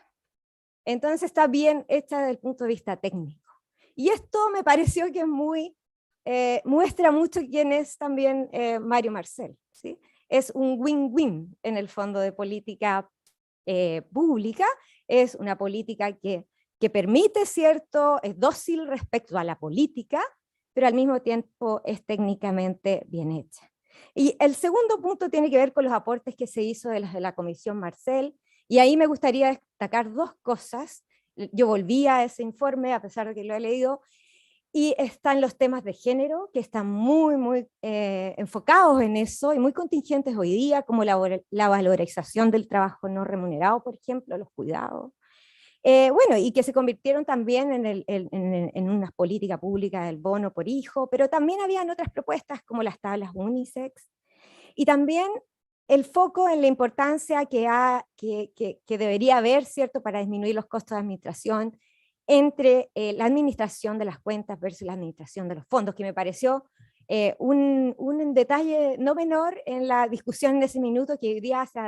Entonces está bien hecha desde el punto de vista técnico. Y esto me pareció que es muestra mucho quién es también Mario Marcel, ¿sí? Es un win-win en el fondo de política pública, es una política que permite, ¿cierto? Es dócil respecto a la política, pero al mismo tiempo es técnicamente bien hecha. Y el segundo punto tiene que ver con los aportes que se hizo de la Comisión Marcel, y ahí me gustaría destacar dos cosas. Yo volví a ese informe, a pesar de que lo he leído, y están los temas de género, que están muy enfocados en eso, y muy contingentes hoy día, como la valorización del trabajo no remunerado, por ejemplo, los cuidados. Bueno, y que se convirtieron también en una política pública del bono por hijo, pero también habían otras propuestas como las tablas unisex, y también el foco en la importancia que debería haber, ¿cierto?, para disminuir los costos de administración entre la administración de las cuentas versus la administración de los fondos, que me pareció un detalle no menor en la discusión en ese minuto, que hoy día hace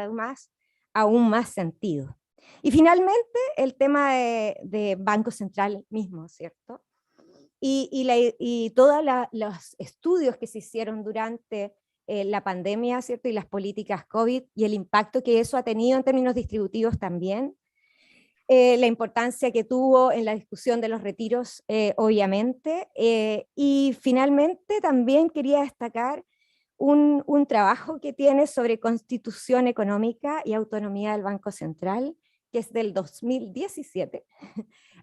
aún más sentido. Y finalmente, el tema de Banco Central mismo, ¿cierto? Y todos los estudios que se hicieron durante la pandemia, ¿cierto? Y las políticas COVID, y el impacto que eso ha tenido en términos distributivos también, la importancia que tuvo en la discusión de los retiros, obviamente, y finalmente también quería destacar un trabajo que tiene sobre constitución económica y autonomía del Banco Central, que es del 2017,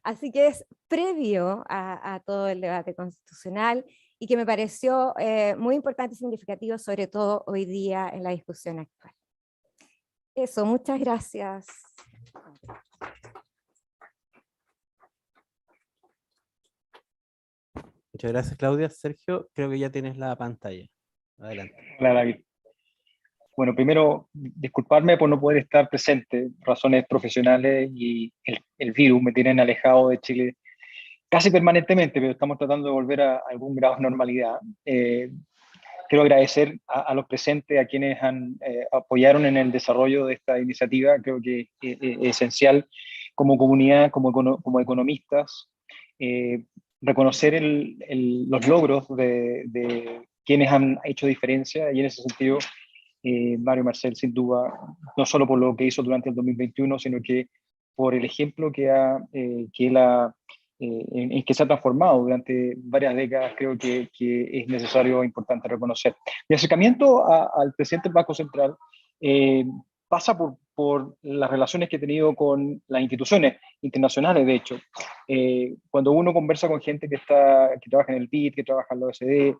así que es previo a todo el debate constitucional, y que me pareció muy importante y significativo, sobre todo hoy día en la discusión actual. Eso, muchas gracias. Muchas gracias, Claudia. Sergio, creo que ya tienes la pantalla. Adelante. Hola, David. Bueno, primero, disculparme por no poder estar presente, razones profesionales, y el virus me tienen alejado de Chile casi permanentemente, pero estamos tratando de volver a algún grado de normalidad. Quiero agradecer a los presentes, a quienes apoyaron en el desarrollo de esta iniciativa. Creo que es esencial como comunidad, como economistas, reconocer los logros de quienes han hecho diferencia, y en ese sentido Mario Marcel, sin duda, no solo por lo que hizo durante el 2021, sino que por el ejemplo en que se ha transformado durante varias décadas. Creo que es necesario e importante reconocer. Mi acercamiento al presidente del Banco Central pasa por las relaciones que he tenido con las instituciones internacionales. De hecho, cuando uno conversa con gente que trabaja en el BID, que trabaja en la OECD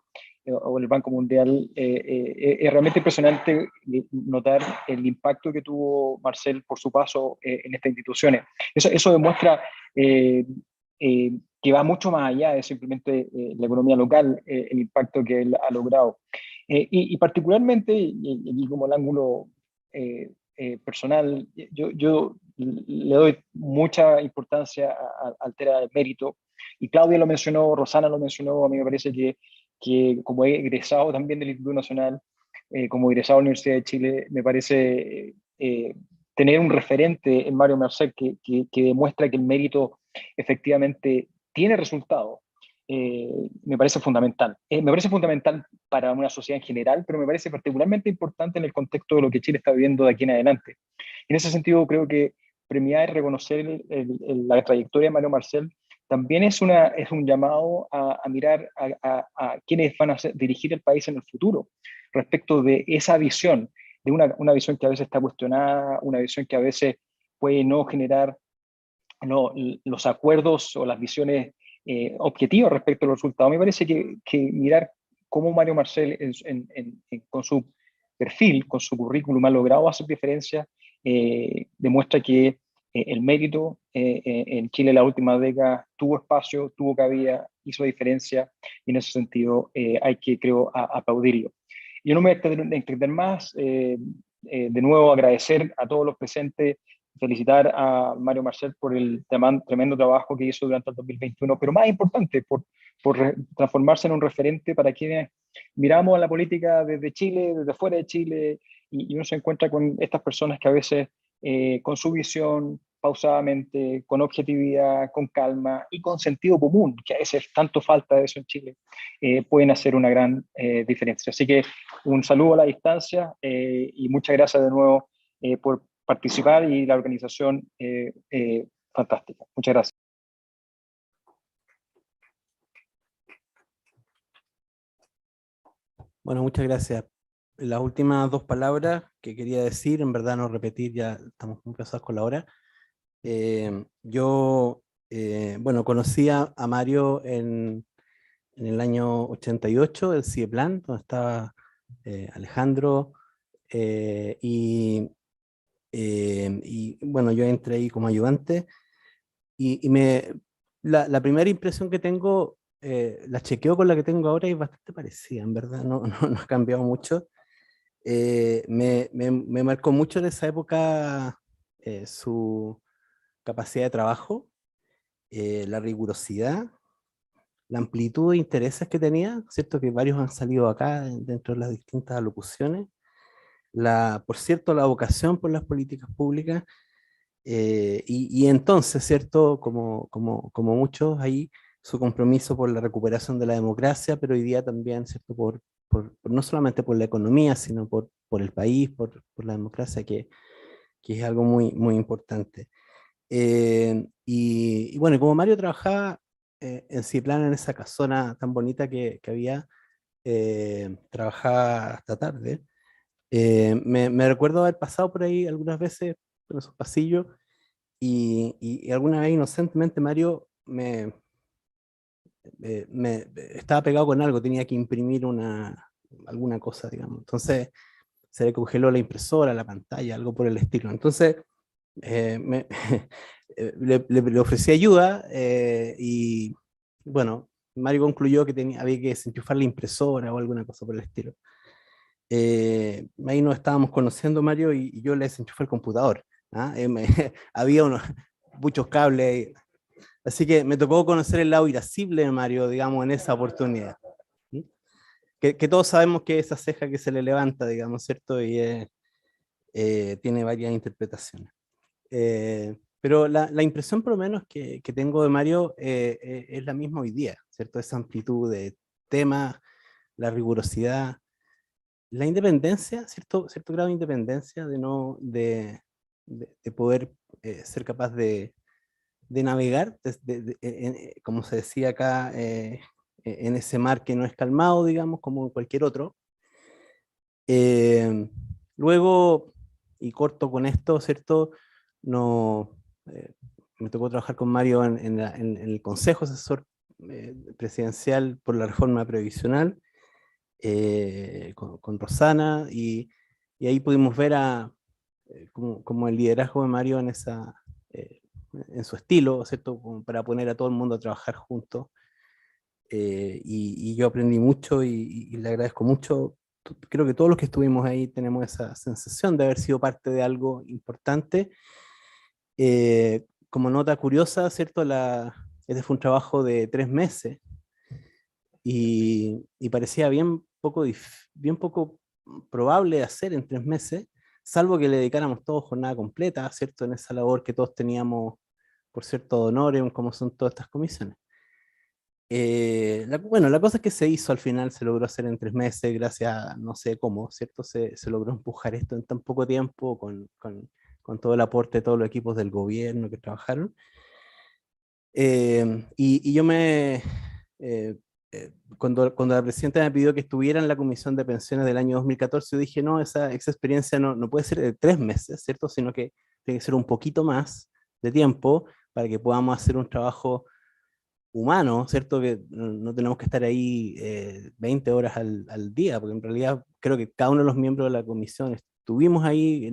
o en el Banco Mundial, es realmente impresionante notar el impacto que tuvo Marcel por su paso en estas instituciones. Eso demuestra que va mucho más allá de simplemente la economía local, el impacto que él ha logrado. Y particularmente, y como el ángulo personal, yo le doy mucha importancia al tema del mérito, y Claudia lo mencionó, Rosana lo mencionó. A mí me parece que como he egresado también del Instituto Nacional, como egresado de la Universidad de Chile, me parece tener un referente en Mario Marcel que demuestra que el mérito efectivamente tiene resultados. Me parece fundamental. Me parece fundamental para una sociedad en general, pero me parece particularmente importante en el contexto de lo que Chile está viviendo de aquí en adelante. En ese sentido, creo que premiar y reconocer la trayectoria de Mario Marcel también es un llamado a mirar a quienes van a dirigir el país en el futuro, respecto de esa visión, de una visión que a veces está cuestionada, una visión que a veces puede no generar los acuerdos o las visiones objetivas respecto a los resultados. Me parece que mirar cómo Mario Marcel con su perfil, con su currículum ha logrado hacer diferencia, demuestra que el mérito en Chile en la última década tuvo espacio, tuvo cabida, hizo diferencia, y en ese sentido hay que, creo, aplaudirlo. Yo no me voy a extender más. De nuevo, agradecer a todos los presentes, felicitar a Mario Marcel por el tremendo trabajo que hizo durante el 2021, pero más importante, por transformarse en un referente para quienes miramos a la política desde Chile, desde fuera de Chile, y uno se encuentra con estas personas que a veces, con su visión, pausadamente, con objetividad, con calma y con sentido común, que a veces tanto falta de eso en Chile, pueden hacer una gran diferencia. Así que un saludo a la distancia, y muchas gracias de nuevo por participar, y la organización fantástica. Muchas gracias. Bueno, muchas gracias. Las últimas dos palabras que quería decir, en verdad no repetir, ya estamos muy pasados con la hora. Bueno, conocí a Mario en el año 88, el CIEPLAN, donde estaba Alejandro, y bueno, yo entré ahí como ayudante, y la primera impresión que tengo, la chequeo con la que tengo ahora, y es bastante parecida, en verdad, no ha cambiado mucho. Me marcó mucho en esa época su capacidad de trabajo, la rigurosidad, la amplitud de intereses que tenía, ¿cierto? Que varios han salido acá dentro de las distintas alocuciones. Por cierto, la vocación por las políticas públicas, y entonces, ¿cierto? Como muchos ahí, su compromiso por la recuperación de la democracia, pero hoy día también, ¿cierto? No solamente por la economía, sino por el país, por la democracia, que es algo muy, muy importante. Y bueno, como Mario trabajaba en Ciplan, en esa casona tan bonita que había, trabajaba hasta tarde. Me recuerdo haber pasado por ahí algunas veces, por esos pasillos, y alguna vez inocentemente Mario me estaba pegado con algo, tenía que imprimir alguna cosa, digamos. Entonces se le congeló la impresora, la pantalla, algo por el estilo. Entonces le ofrecí ayuda, y bueno, Mario concluyó que había que desenchufar la impresora o alguna cosa por el estilo. Ahí nos estábamos conociendo, Mario, y yo le desenchufé el computador. ¿Ah? Había muchos cables, así que me tocó conocer el lado irascible de Mario, digamos, en esa oportunidad. ¿Sí? Que todos sabemos que esa ceja que se le levanta, digamos, ¿cierto? Y tiene varias interpretaciones. Pero la impresión, por lo menos, que tengo de Mario es la misma hoy día, ¿cierto? Esa amplitud de temas, la rigurosidad, la independencia, cierto grado de independencia, de poder ser capaz de navegar, como se decía acá, en ese mar que no es calmado, digamos, como en cualquier otro. Luego, y corto con esto, ¿cierto? Me tocó trabajar con Mario en el Consejo Asesor Presidencial por la Reforma Previsional, con Rosana, y ahí pudimos ver como el liderazgo de Mario en su estilo, ¿cierto? Como para poner a todo el mundo a trabajar juntos, y yo aprendí mucho, y le agradezco mucho creo que todos los que estuvimos ahí tenemos esa sensación de haber sido parte de algo importante. Como nota curiosa, ¿cierto? Este fue un trabajo de 3 meses y parecía bien poco probable de hacer en 3 meses, salvo que le dedicáramos todos jornada completa, ¿cierto? En esa labor que todos teníamos, por cierto, de honor, como son todas estas comisiones. Bueno, la cosa es que se hizo al final, se logró hacer en 3 meses, gracias a no sé cómo, ¿cierto? Se logró empujar esto en tan poco tiempo, con todo el aporte de todos los equipos del gobierno que trabajaron. Y yo cuando la presidenta me pidió que estuviera en la comisión de pensiones del año 2014, yo dije, no, esa experiencia no puede ser de 3 meses, ¿cierto? Sino que tiene que ser un poquito más de tiempo para que podamos hacer un trabajo humano, ¿cierto? Que no tenemos que estar ahí 20 horas al día, porque en realidad creo que cada uno de los miembros de la comisión estuvimos ahí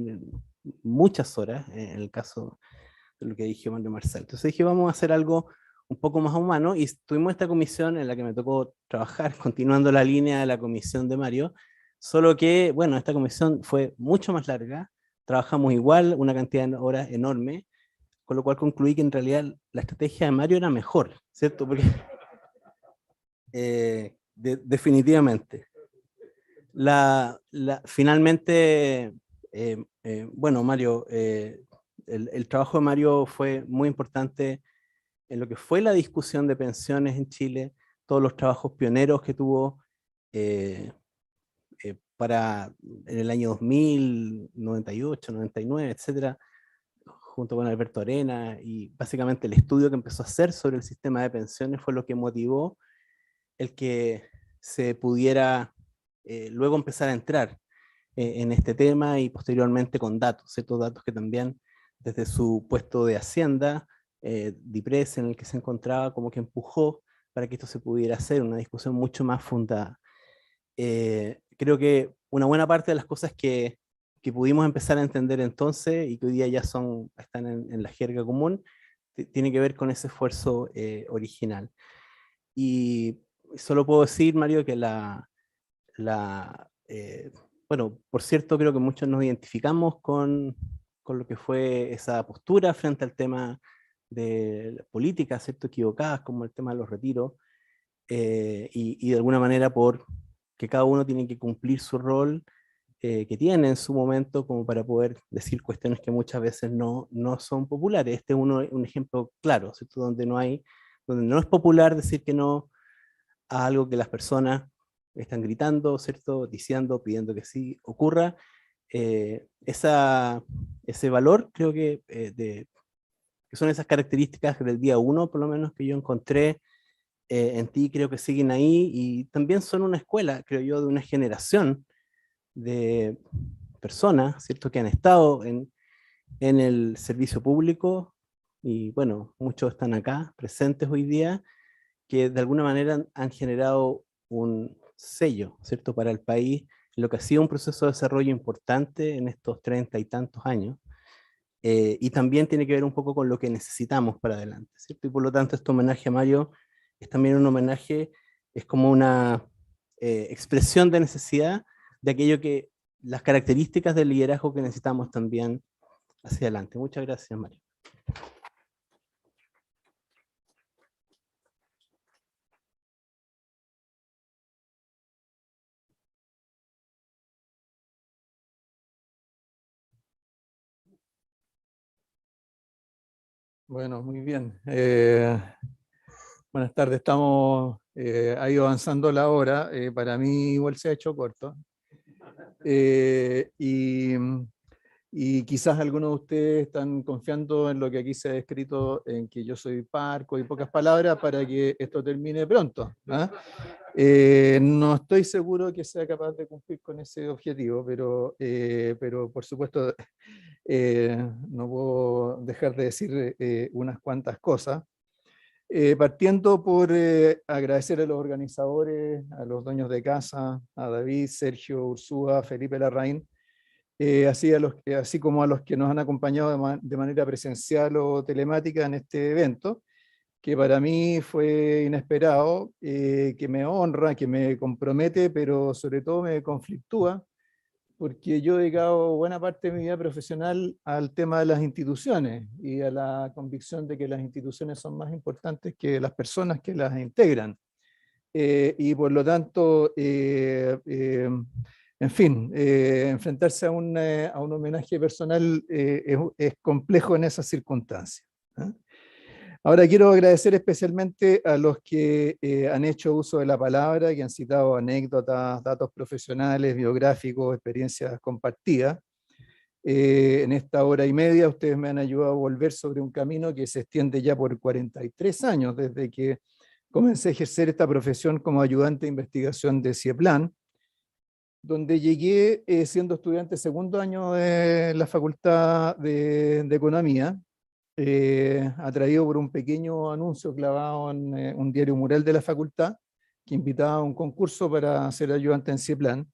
muchas horas, en el caso de lo que dije Mario Marcel. Entonces dije, vamos a hacer algo un poco más humano, y tuvimos esta comisión en la que me tocó trabajar, continuando la línea de la comisión de Mario, solo que, bueno, esta comisión fue mucho más larga, trabajamos igual, una cantidad de horas enorme, con lo cual concluí que en realidad la estrategia de Mario era mejor, ¿cierto? Porque definitivamente. Finalmente, bueno, Mario, el trabajo de Mario fue muy importante en lo que fue la discusión de pensiones en Chile, todos los trabajos pioneros que tuvo en el año 2000, 98, 99, etcétera, junto con Alberto Arena, y básicamente el estudio que empezó a hacer sobre el sistema de pensiones fue lo que motivó el que se pudiera luego empezar a entrar en este tema, y posteriormente con datos, ciertos datos que también desde su puesto de Hacienda, DIPRES, en el que se encontraba, como que empujó para que esto se pudiera hacer, una discusión mucho más fundada. Creo que una buena parte de las cosas que pudimos empezar a entender entonces y que hoy día ya están en la jerga común, tiene que ver con ese esfuerzo original. Y solo puedo decir, Mario, que bueno, por cierto, creo que muchos nos identificamos con lo que fue esa postura frente al tema de políticas, ¿cierto?, equivocadas, como el tema de los retiros, y de alguna manera por que cada uno tiene que cumplir su rol que tiene en su momento, como para poder decir cuestiones que muchas veces no son populares. Este es un ejemplo claro, ¿cierto?, donde no es popular decir que no a algo que las personas están gritando, ¿cierto?, diciendo, pidiendo que sí ocurra. Ese valor, creo que son esas características del día 1, por lo menos, que yo encontré en ti, creo que siguen ahí, y también son una escuela, creo yo, de una generación de personas, ¿cierto?, que han estado en el servicio público, y bueno, muchos están acá presentes hoy día, que de alguna manera han generado un sello, ¿cierto?, para el país, lo que ha sido un proceso de desarrollo importante en estos 30 y tantos años, y también tiene que ver un poco con lo que necesitamos para adelante, ¿cierto? Y por lo tanto este homenaje a Mario es también un homenaje, es como una expresión de necesidad de aquello las características del liderazgo que necesitamos también hacia adelante. Muchas gracias, Mario. Bueno, muy bien. Buenas tardes, estamos ahí avanzando la hora. Para mí igual se ha hecho corto. Y quizás algunos de ustedes están confiando en lo que aquí se ha descrito, en que yo soy parco y pocas palabras para que esto termine pronto, ¿ah? No estoy seguro que sea capaz de cumplir con ese objetivo, pero por supuesto no puedo dejar de decir unas cuantas cosas. Partiendo por agradecer a los organizadores, a los dueños de casa, a David, Sergio, Ursúa, Felipe Larraín, así como a los que nos han acompañado de manera presencial o telemática en este evento, que para mí fue inesperado, que me honra, que me compromete, pero sobre todo me conflictúa, porque yo he dedicado buena parte de mi vida profesional al tema de las instituciones y a la convicción de que las instituciones son más importantes que las personas que las integran. Y por lo tanto, en fin, enfrentarse a un homenaje personal es complejo en esas circunstancias. Ahora quiero agradecer especialmente a los que han hecho uso de la palabra, que han citado anécdotas, datos profesionales, biográficos, experiencias compartidas. En esta hora y media ustedes me han ayudado a volver sobre un camino que se extiende ya por 43 años, desde que comencé a ejercer esta profesión como ayudante de investigación de CIEPLAN, donde llegué siendo estudiante segundo año de la Facultad de Economía, atraído por un pequeño anuncio clavado en un diario mural de la facultad, que invitaba a un concurso para ser ayudante en CIEPLAN.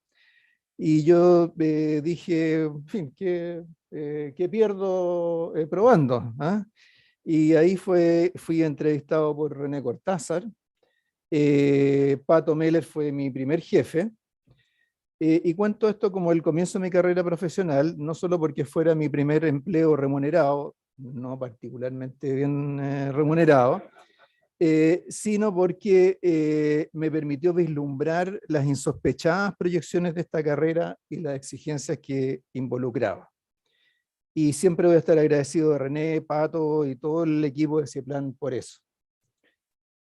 Y yo dije, en fin, ¿qué pierdo probando? ¿Ah? Y ahí fui entrevistado por René Cortázar. Pato Meller fue mi primer jefe. Y cuento esto como el comienzo de mi carrera profesional, no solo porque fuera mi primer empleo remunerado, no particularmente bien remunerado, sino porque me permitió vislumbrar las insospechadas proyecciones de esta carrera y las exigencias que involucraba. Y siempre voy a estar agradecido de René, Pato y todo el equipo de CIEPLAN por eso.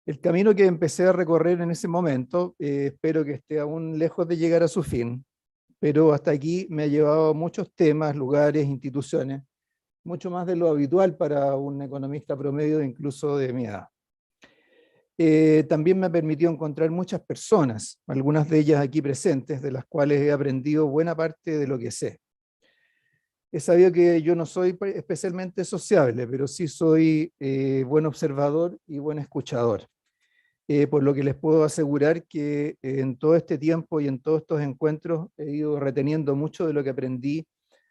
El camino que empecé a recorrer en ese momento, espero que esté aún lejos de llegar a su fin, pero hasta aquí me ha llevado a muchos temas, lugares, instituciones, mucho más de lo habitual para un economista promedio, incluso de mi edad. También me ha permitido encontrar muchas personas, algunas de ellas aquí presentes, de las cuales he aprendido buena parte de lo que sé. He sabido que yo no soy especialmente sociable, pero sí soy buen observador y buen escuchador. Por lo que les puedo asegurar que en todo este tiempo y en todos estos encuentros he ido reteniendo mucho de lo que aprendí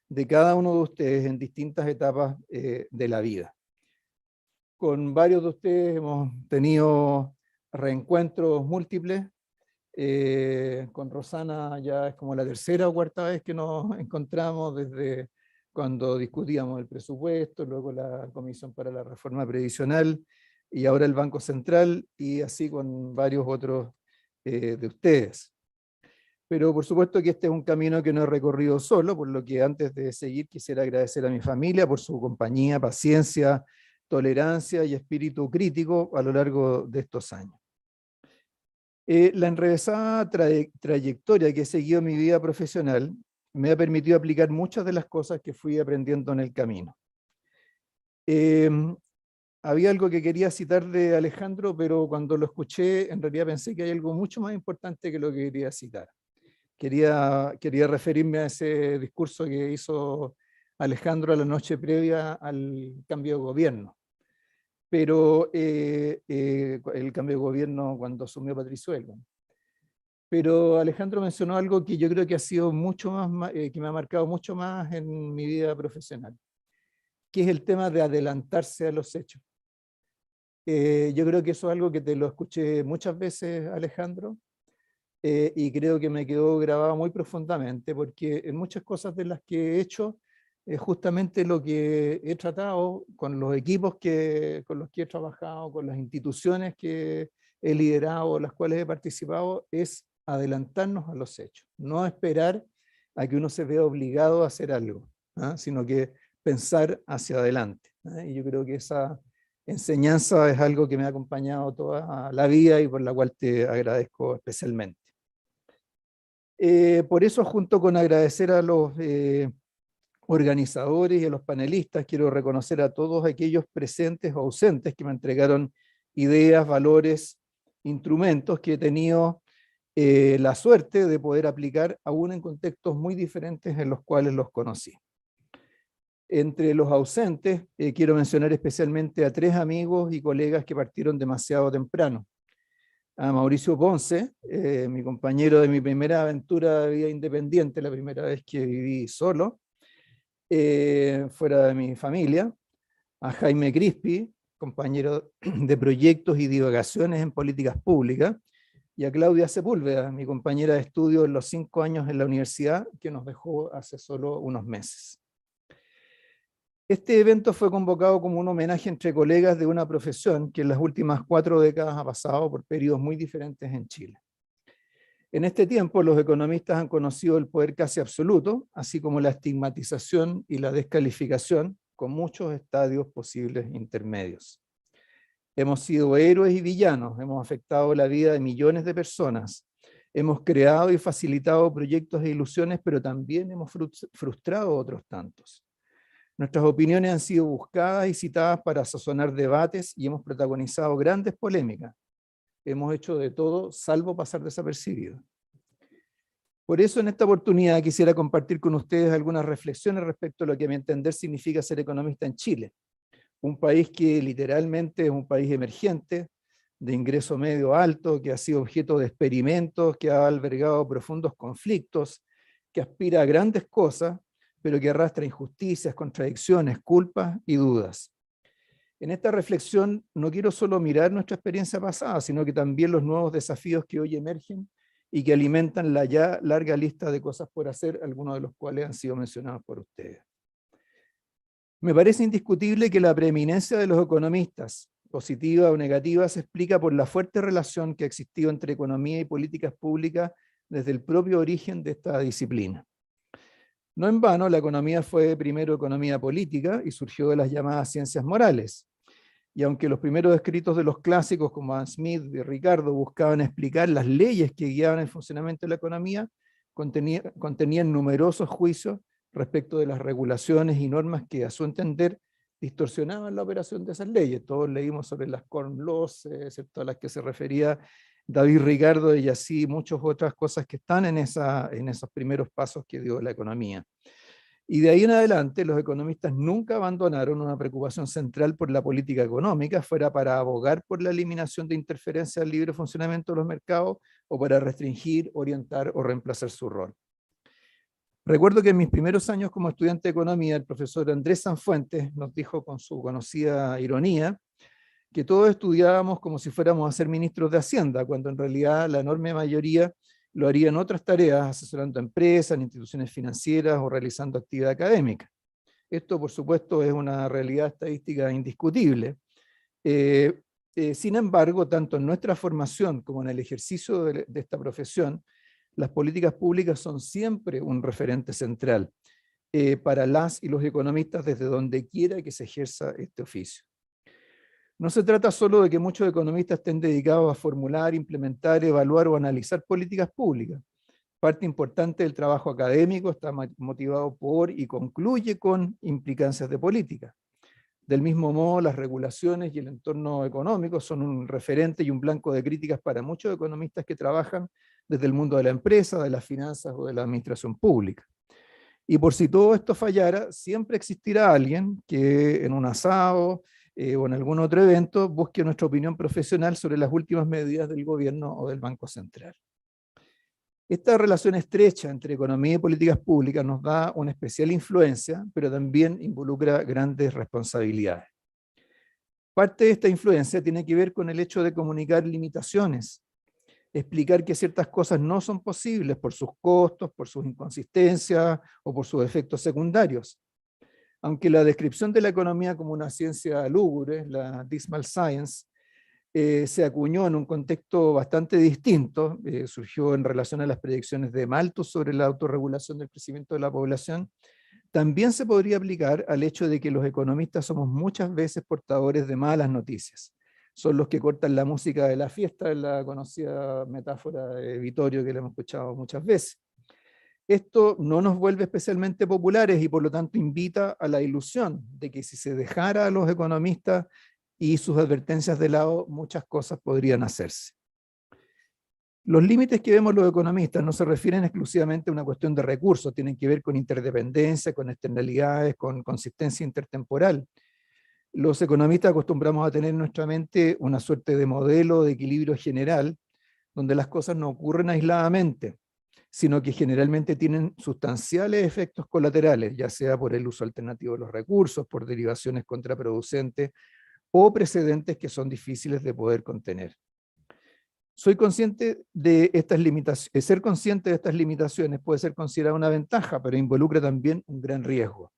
de cada uno de ustedes en distintas etapas de la vida. Con varios de ustedes hemos tenido reencuentros múltiples. Con Rosana ya es como la tercera o cuarta vez que nos encontramos desde cuando discutíamos el presupuesto, luego la Comisión para la Reforma Previsional y ahora el Banco Central, y así con varios otros de ustedes. Pero por supuesto que este es un camino que no he recorrido solo, por lo que antes de seguir quisiera agradecer a mi familia por su compañía, paciencia, tolerancia y espíritu crítico a lo largo de estos años. La enrevesada trayectoria que he seguido en mi vida profesional me ha permitido aplicar muchas de las cosas que fui aprendiendo en el camino. Había algo que quería citar de Alejandro, pero cuando lo escuché, en realidad pensé que hay algo mucho más importante que lo que quería citar. Quería referirme a ese discurso que hizo Alejandro a la noche previa al cambio de gobierno. Pero el cambio de gobierno cuando asumió Patricio Aylwin. Pero Alejandro mencionó algo que yo creo que ha sido mucho más, que me ha marcado mucho más en mi vida profesional, que es el tema de adelantarse a los hechos. Yo creo que eso es algo que te lo escuché muchas veces, Alejandro, y creo que me quedó grabado muy profundamente, porque en muchas cosas de las que he hecho, es justamente lo que he tratado con los equipos con los que he trabajado, con las instituciones que he liderado, las cuales he participado, es adelantarnos a los hechos, no esperar a que uno se vea obligado a hacer algo, sino que pensar hacia adelante. Y yo creo que esa enseñanza es algo que me ha acompañado toda la vida y por la cual te agradezco especialmente. Por eso, junto con agradecer a los organizadores y a los panelistas, quiero reconocer a todos aquellos presentes o ausentes que me entregaron ideas, valores, instrumentos que he tenido la suerte de poder aplicar aún en contextos muy diferentes en los cuales los conocí. Entre los ausentes, quiero mencionar especialmente a 3 amigos y colegas que partieron demasiado temprano. A Mauricio Ponce, mi compañero de mi primera aventura de vida independiente, la primera vez que viví solo, fuera de mi familia. A Jaime Crispi, compañero de proyectos y divagaciones en políticas públicas, y a Claudia Sepúlveda, mi compañera de estudio en los 5 años en la universidad, que nos dejó hace solo unos meses. Este evento fue convocado como un homenaje entre colegas de una profesión que en las últimas 4 décadas ha pasado por periodos muy diferentes en Chile. En este tiempo, los economistas han conocido el poder casi absoluto, así como la estigmatización y la descalificación, con muchos estadios posibles intermedios. Hemos sido héroes y villanos, hemos afectado la vida de millones de personas, hemos creado y facilitado proyectos e ilusiones, pero también hemos frustrado otros tantos. Nuestras opiniones han sido buscadas y citadas para sazonar debates y hemos protagonizado grandes polémicas. Hemos hecho de todo salvo pasar desapercibidos. Por eso en esta oportunidad quisiera compartir con ustedes algunas reflexiones respecto a lo que a mi entender significa ser economista en Chile. Un país que literalmente es un país emergente, de ingreso medio alto, que ha sido objeto de experimentos, que ha albergado profundos conflictos, que aspira a grandes cosas, pero que arrastra injusticias, contradicciones, culpas y dudas. En esta reflexión no quiero solo mirar nuestra experiencia pasada, sino que también los nuevos desafíos que hoy emergen y que alimentan la ya larga lista de cosas por hacer, algunos de los cuales han sido mencionados por ustedes. Me parece indiscutible que la preeminencia de los economistas, positiva o negativa, se explica por la fuerte relación que ha existido entre economía y políticas públicas desde el propio origen de esta disciplina. No en vano, la economía fue primero economía política y surgió de las llamadas ciencias morales. Y aunque los primeros escritos de los clásicos como Adam Smith y Ricardo buscaban explicar las leyes que guiaban el funcionamiento de la economía, contenían numerosos juicios respecto de las regulaciones y normas que, a su entender, distorsionaban la operación de esas leyes. Todos leímos sobre las Corn Laws, excepto a las que se refería David Ricardo, y así muchas otras cosas que están en esos primeros pasos que dio la economía. Y de ahí en adelante, los economistas nunca abandonaron una preocupación central por la política económica, fuera para abogar por la eliminación de interferencias al libre funcionamiento de los mercados o para restringir, orientar o reemplazar su rol. Recuerdo que en mis primeros años como estudiante de economía, el profesor Andrés Sanfuentes nos dijo con su conocida ironía que todos estudiábamos como si fuéramos a ser ministros de Hacienda, cuando en realidad la enorme mayoría lo harían otras tareas, asesorando a empresas, en instituciones financieras o realizando actividad académica. Esto, por supuesto, es una realidad estadística indiscutible. Sin embargo, tanto en nuestra formación como en el ejercicio de esta profesión, las políticas públicas son siempre un referente central para las y los economistas desde donde quiera que se ejerza este oficio. No se trata solo de que muchos economistas estén dedicados a formular, implementar, evaluar o analizar políticas públicas. Parte importante del trabajo académico está motivado por y concluye con implicancias de política. Del mismo modo, las regulaciones y el entorno económico son un referente y un blanco de críticas para muchos economistas que trabajan desde el mundo de la empresa, de las finanzas o de la administración pública. Y por si todo esto fallara, siempre existirá alguien que en un asado o en algún otro evento busque nuestra opinión profesional sobre las últimas medidas del gobierno o del Banco Central. Esta relación estrecha entre economía y políticas públicas nos da una especial influencia, pero también involucra grandes responsabilidades. Parte de esta influencia tiene que ver con el hecho de comunicar limitaciones, explicar que ciertas cosas no son posibles por sus costos, por sus inconsistencias o por sus efectos secundarios. Aunque la descripción de la economía como una ciencia lúgubre, la dismal science, se acuñó en un contexto bastante distinto, surgió en relación a las predicciones de Malthus sobre la autorregulación del crecimiento de la población, también se podría aplicar al hecho de que los economistas somos muchas veces portadores de malas noticias. Son los que cortan la música de la fiesta, en la conocida metáfora de Vittorio que le hemos escuchado muchas veces. Esto no nos vuelve especialmente populares y por lo tanto invita a la ilusión de que si se dejara a los economistas y sus advertencias de lado, muchas cosas podrían hacerse. Los límites que vemos los economistas no se refieren exclusivamente a una cuestión de recursos, tienen que ver con interdependencia, con externalidades, con consistencia intertemporal. Los economistas acostumbramos a tener en nuestra mente una suerte de modelo de equilibrio general, donde las cosas no ocurren aisladamente, sino que generalmente tienen sustanciales efectos colaterales, ya sea por el uso alternativo de los recursos, por derivaciones contraproducentes, o precedentes que son difíciles de poder contener. Soy consciente de estas limitaciones. Ser consciente de estas limitaciones puede ser considerado una ventaja, pero involucra también un gran riesgo.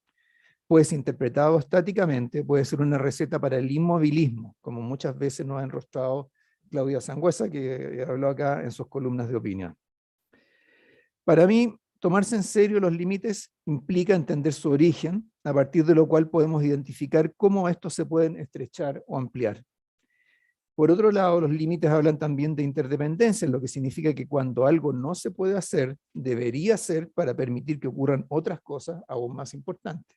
Pues interpretado estáticamente, puede ser una receta para el inmovilismo, como muchas veces nos ha enrostrado Claudia Sangüesa, que habló acá en sus columnas de opinión. Para mí, tomarse en serio los límites implica entender su origen, a partir de lo cual podemos identificar cómo estos se pueden estrechar o ampliar. Por otro lado, los límites hablan también de interdependencia, lo que significa que cuando algo no se puede hacer, debería ser para permitir que ocurran otras cosas aún más importantes.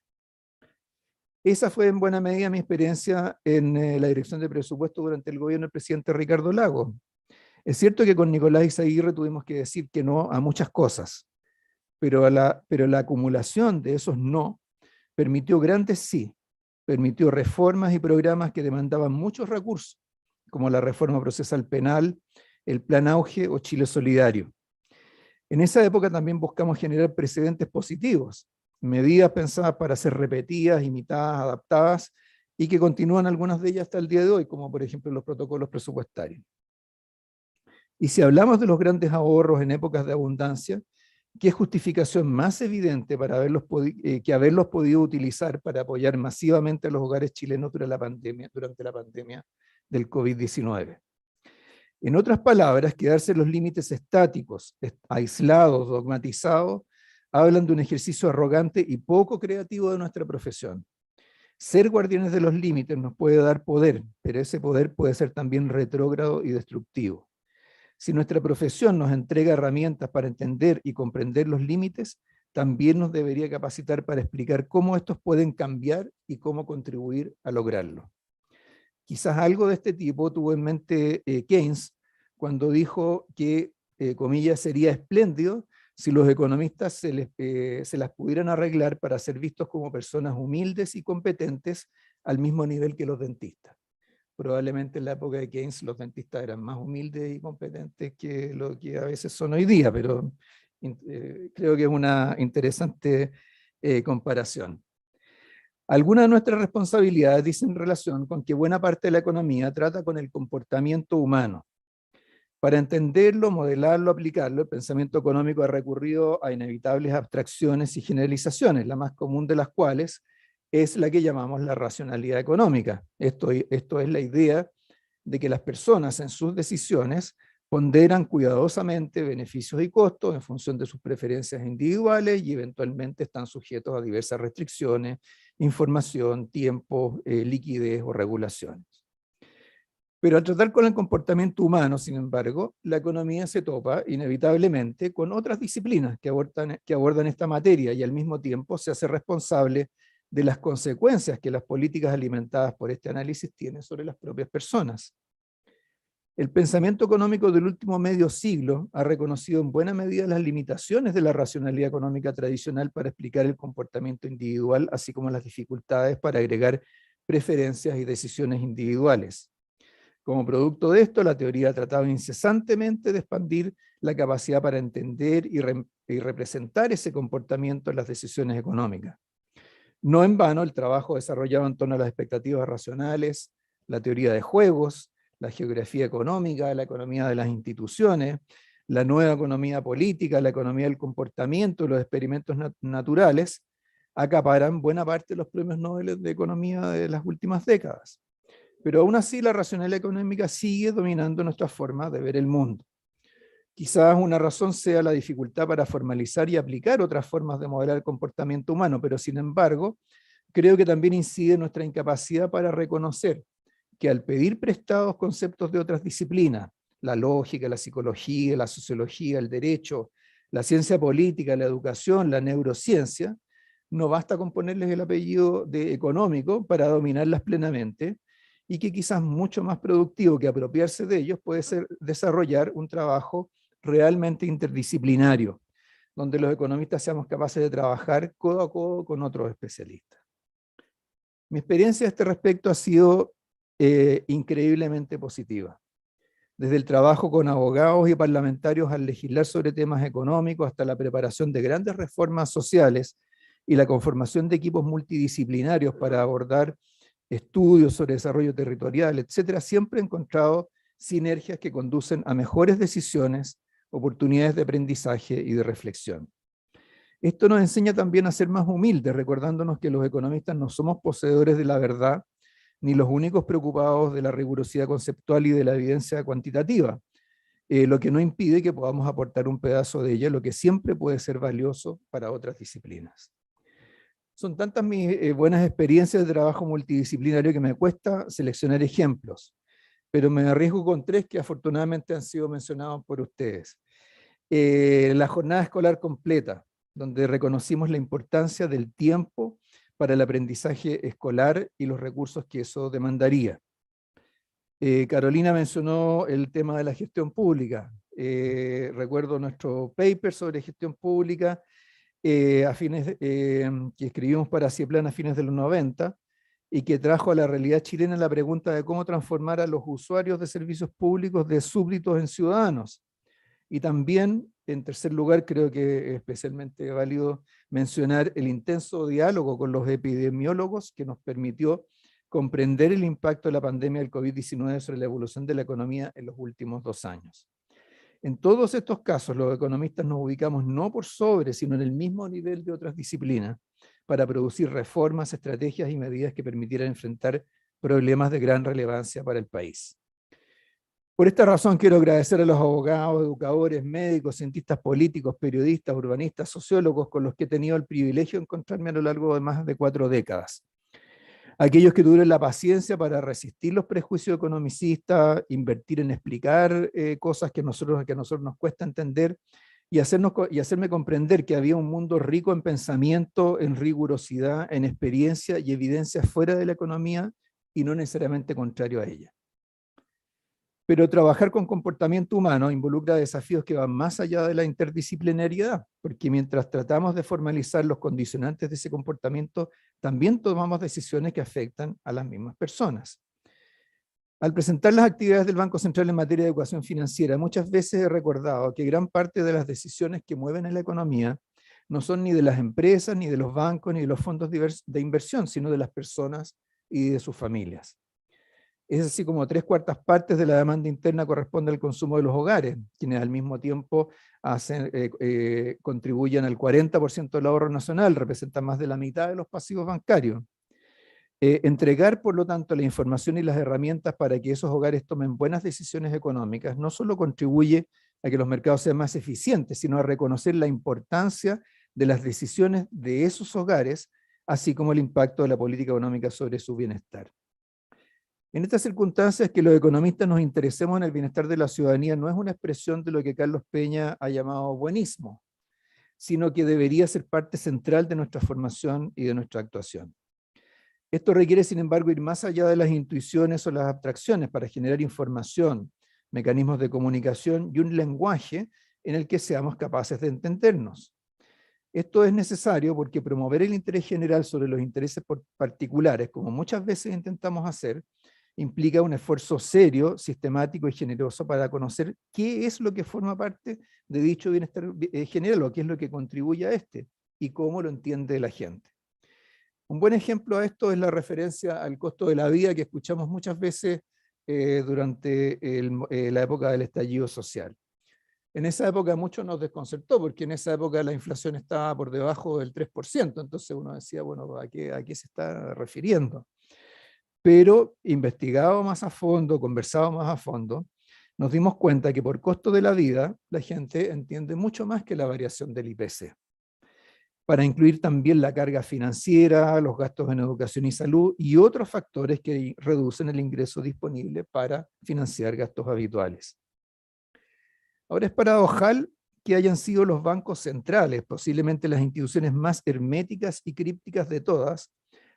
Esa fue en buena medida mi experiencia en la dirección de presupuesto durante el gobierno del presidente Ricardo Lagos. Es cierto que con Nicolás Izaguirre tuvimos que decir que no a muchas cosas, pero la acumulación de esos no permitió grandes sí, permitió reformas y programas que demandaban muchos recursos, como la reforma procesal penal, el Plan Auge o Chile Solidario. En esa época también buscamos generar precedentes positivos, medidas pensadas para ser repetidas, imitadas, adaptadas, y que continúan algunas de ellas hasta el día de hoy, como por ejemplo los protocolos presupuestarios. Y si hablamos de los grandes ahorros en épocas de abundancia, ¿qué justificación más evidente para haberlos podido utilizar para apoyar masivamente a los hogares chilenos durante la pandemia del COVID-19? En otras palabras, quedarse en los límites estáticos, aislados, dogmatizados, hablan de un ejercicio arrogante y poco creativo de nuestra profesión. Ser guardianes de los límites nos puede dar poder, pero ese poder puede ser también retrógrado y destructivo. Si nuestra profesión nos entrega herramientas para entender y comprender los límites, también nos debería capacitar para explicar cómo estos pueden cambiar y cómo contribuir a lograrlo. Quizás algo de este tipo tuvo en mente Keynes cuando dijo que, comillas, sería espléndido si los economistas se las pudieran arreglar para ser vistos como personas humildes y competentes al mismo nivel que los dentistas. Probablemente en la época de Keynes los dentistas eran más humildes y competentes que lo que a veces son hoy día, pero creo que es una interesante comparación. Algunas de nuestras responsabilidades dicen relación con que buena parte de la economía trata con el comportamiento humano. Para entenderlo, modelarlo, aplicarlo, el pensamiento económico ha recurrido a inevitables abstracciones y generalizaciones, la más común de las cuales es la que llamamos la racionalidad económica. Esto es la idea de que las personas en sus decisiones ponderan cuidadosamente beneficios y costos en función de sus preferencias individuales y eventualmente están sujetos a diversas restricciones, información, tiempo, liquidez o regulaciones. Pero al tratar con el comportamiento humano, sin embargo, la economía se topa inevitablemente con otras disciplinas que abordan esta materia y al mismo tiempo se hace responsable de las consecuencias que las políticas alimentadas por este análisis tienen sobre las propias personas. El pensamiento económico del último medio siglo ha reconocido en buena medida las limitaciones de la racionalidad económica tradicional para explicar el comportamiento individual, así como las dificultades para agregar preferencias y decisiones individuales. Como producto de esto, la teoría ha tratado incesantemente de expandir la capacidad para entender y representar ese comportamiento en las decisiones económicas. No en vano, el trabajo desarrollado en torno a las expectativas racionales, la teoría de juegos, la geografía económica, la economía de las instituciones, la nueva economía política, la economía del comportamiento, los experimentos naturales, acaparan buena parte de los premios Nobel de economía de las últimas décadas. Pero aún así la racionalidad económica sigue dominando nuestra forma de ver el mundo. Quizás una razón sea la dificultad para formalizar y aplicar otras formas de modelar el comportamiento humano, pero sin embargo, creo que también incide nuestra incapacidad para reconocer que al pedir prestados conceptos de otras disciplinas, la lógica, la psicología, la sociología, el derecho, la ciencia política, la educación, la neurociencia, no basta con ponerles el apellido de económico para dominarlas plenamente, y que quizás mucho más productivo que apropiarse de ellos puede ser desarrollar un trabajo realmente interdisciplinario, donde los economistas seamos capaces de trabajar codo a codo con otros especialistas. Mi experiencia a este respecto ha sido increíblemente positiva. Desde el trabajo con abogados y parlamentarios al legislar sobre temas económicos hasta la preparación de grandes reformas sociales y la conformación de equipos multidisciplinarios para abordar estudios sobre desarrollo territorial, etcétera, siempre he encontrado sinergias que conducen a mejores decisiones, oportunidades de aprendizaje y de reflexión. Esto nos enseña también a ser más humildes, recordándonos que los economistas no somos poseedores de la verdad, ni los únicos preocupados de la rigurosidad conceptual y de la evidencia cuantitativa, lo que no impide que podamos aportar un pedazo de ella, lo que siempre puede ser valioso para otras disciplinas. Son tantas mis buenas experiencias de trabajo multidisciplinario que me cuesta seleccionar ejemplos, pero me arriesgo con 3 que afortunadamente han sido mencionados por ustedes. La jornada escolar completa, donde reconocimos la importancia del tiempo para el aprendizaje escolar y los recursos que eso demandaría. Carolina mencionó el tema de la gestión pública. Recuerdo nuestro paper sobre gestión pública que escribimos para CIEPLAN a fines de los 90 y que trajo a la realidad chilena la pregunta de cómo transformar a los usuarios de servicios públicos de súbditos en ciudadanos. Y también, en tercer lugar, creo que es especialmente válido mencionar el intenso diálogo con los epidemiólogos que nos permitió comprender el impacto de la pandemia del COVID-19 sobre la evolución de la economía en los últimos 2 años. En todos estos casos, los economistas nos ubicamos no por sobre, sino en el mismo nivel de otras disciplinas, para producir reformas, estrategias y medidas que permitieran enfrentar problemas de gran relevancia para el país. Por esta razón quiero agradecer a los abogados, educadores, médicos, cientistas políticos, periodistas, urbanistas, sociólogos con los que he tenido el privilegio de encontrarme a lo largo de más de 4 décadas. Aquellos que tuvieron la paciencia para resistir los prejuicios economicistas, invertir en explicar cosas que a nosotros nos cuesta entender y hacerme comprender que había un mundo rico en pensamiento, en rigurosidad, en experiencia y evidencia fuera de la economía y no necesariamente contrario a ella. Pero trabajar con comportamiento humano involucra desafíos que van más allá de la interdisciplinariedad, porque mientras tratamos de formalizar los condicionantes de ese comportamiento, también tomamos decisiones que afectan a las mismas personas. Al presentar las actividades del Banco Central en materia de educación financiera, muchas veces he recordado que gran parte de las decisiones que mueven en la economía no son ni de las empresas, ni de los bancos, ni de los fondos de inversión, sino de las personas y de sus familias. Es así como 3/4 partes de la demanda interna corresponde al consumo de los hogares, quienes al mismo tiempo contribuyen al 40% del ahorro nacional, representan más de la mitad de los pasivos bancarios. Entregar, por lo tanto, la información y las herramientas para que esos hogares tomen buenas decisiones económicas no solo contribuye a que los mercados sean más eficientes, sino a reconocer la importancia de las decisiones de esos hogares, así como el impacto de la política económica sobre su bienestar. En estas circunstancias, que los economistas nos interesemos en el bienestar de la ciudadanía no es una expresión de lo que Carlos Peña ha llamado buenismo, sino que debería ser parte central de nuestra formación y de nuestra actuación. Esto requiere, sin embargo, ir más allá de las intuiciones o las abstracciones para generar información, mecanismos de comunicación y un lenguaje en el que seamos capaces de entendernos. Esto es necesario porque promover el interés general sobre los intereses particulares, como muchas veces intentamos hacer, implica un esfuerzo serio, sistemático y generoso para conocer qué es lo que forma parte de dicho bienestar general o qué es lo que contribuye a este y cómo lo entiende la gente. Un buen ejemplo a esto es la referencia al costo de la vida que escuchamos muchas veces durante la época del estallido social. En esa época mucho nos desconcertó porque en esa época la inflación estaba por debajo del 3%, entonces uno decía, bueno, ¿a qué se está refiriendo? Pero investigado más a fondo, conversado más a fondo, nos dimos cuenta que por costo de la vida la gente entiende mucho más que la variación del IPC. Para incluir también la carga financiera, los gastos en educación y salud y otros factores que reducen el ingreso disponible para financiar gastos habituales. Ahora es paradojal que hayan sido los bancos centrales, posiblemente las instituciones más herméticas y crípticas de todas,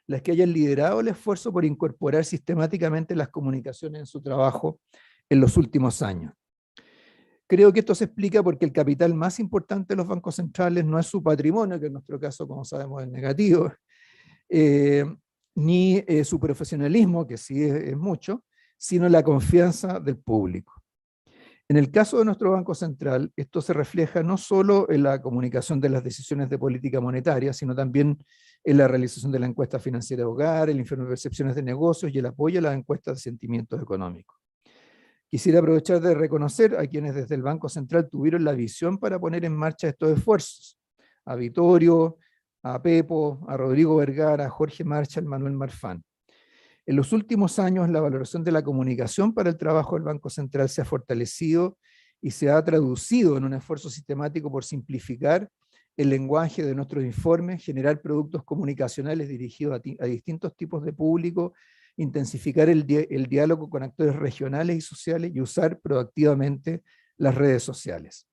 las que hayan liderado el esfuerzo por incorporar sistemáticamente las comunicaciones en su trabajo en los últimos años. Creo que esto se explica porque el capital más importante de los bancos centrales no es su patrimonio, que en nuestro caso, como sabemos, es negativo, ni su profesionalismo, que sí es mucho, sino la confianza del público. En el caso de nuestro Banco Central, esto se refleja no solo en la comunicación de las decisiones de política monetaria, sino también en la realización de la encuesta financiera de hogar, el informe de percepciones de negocios y el apoyo a las encuestas de sentimientos económicos. Quisiera aprovechar de reconocer a quienes desde el Banco Central tuvieron la visión para poner en marcha estos esfuerzos. A Vittorio, a Pepo, a Rodrigo Vergara, a Jorge Marchal, Manuel Marfán. En los últimos años, la valoración de la comunicación para el trabajo del Banco Central se ha fortalecido y se ha traducido en un esfuerzo sistemático por simplificar el lenguaje de nuestros informes, generar productos comunicacionales dirigidos a distintos tipos de público, intensificar el diálogo con actores regionales y sociales y usar proactivamente las redes sociales.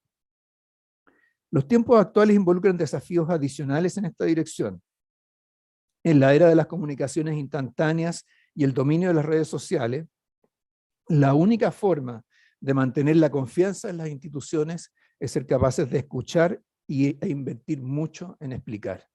Los tiempos actuales involucran desafíos adicionales en esta dirección. En la era de las comunicaciones instantáneas y el dominio de las redes sociales, la única forma de mantener la confianza en las instituciones es ser capaces de escuchar e invertir mucho en explicar.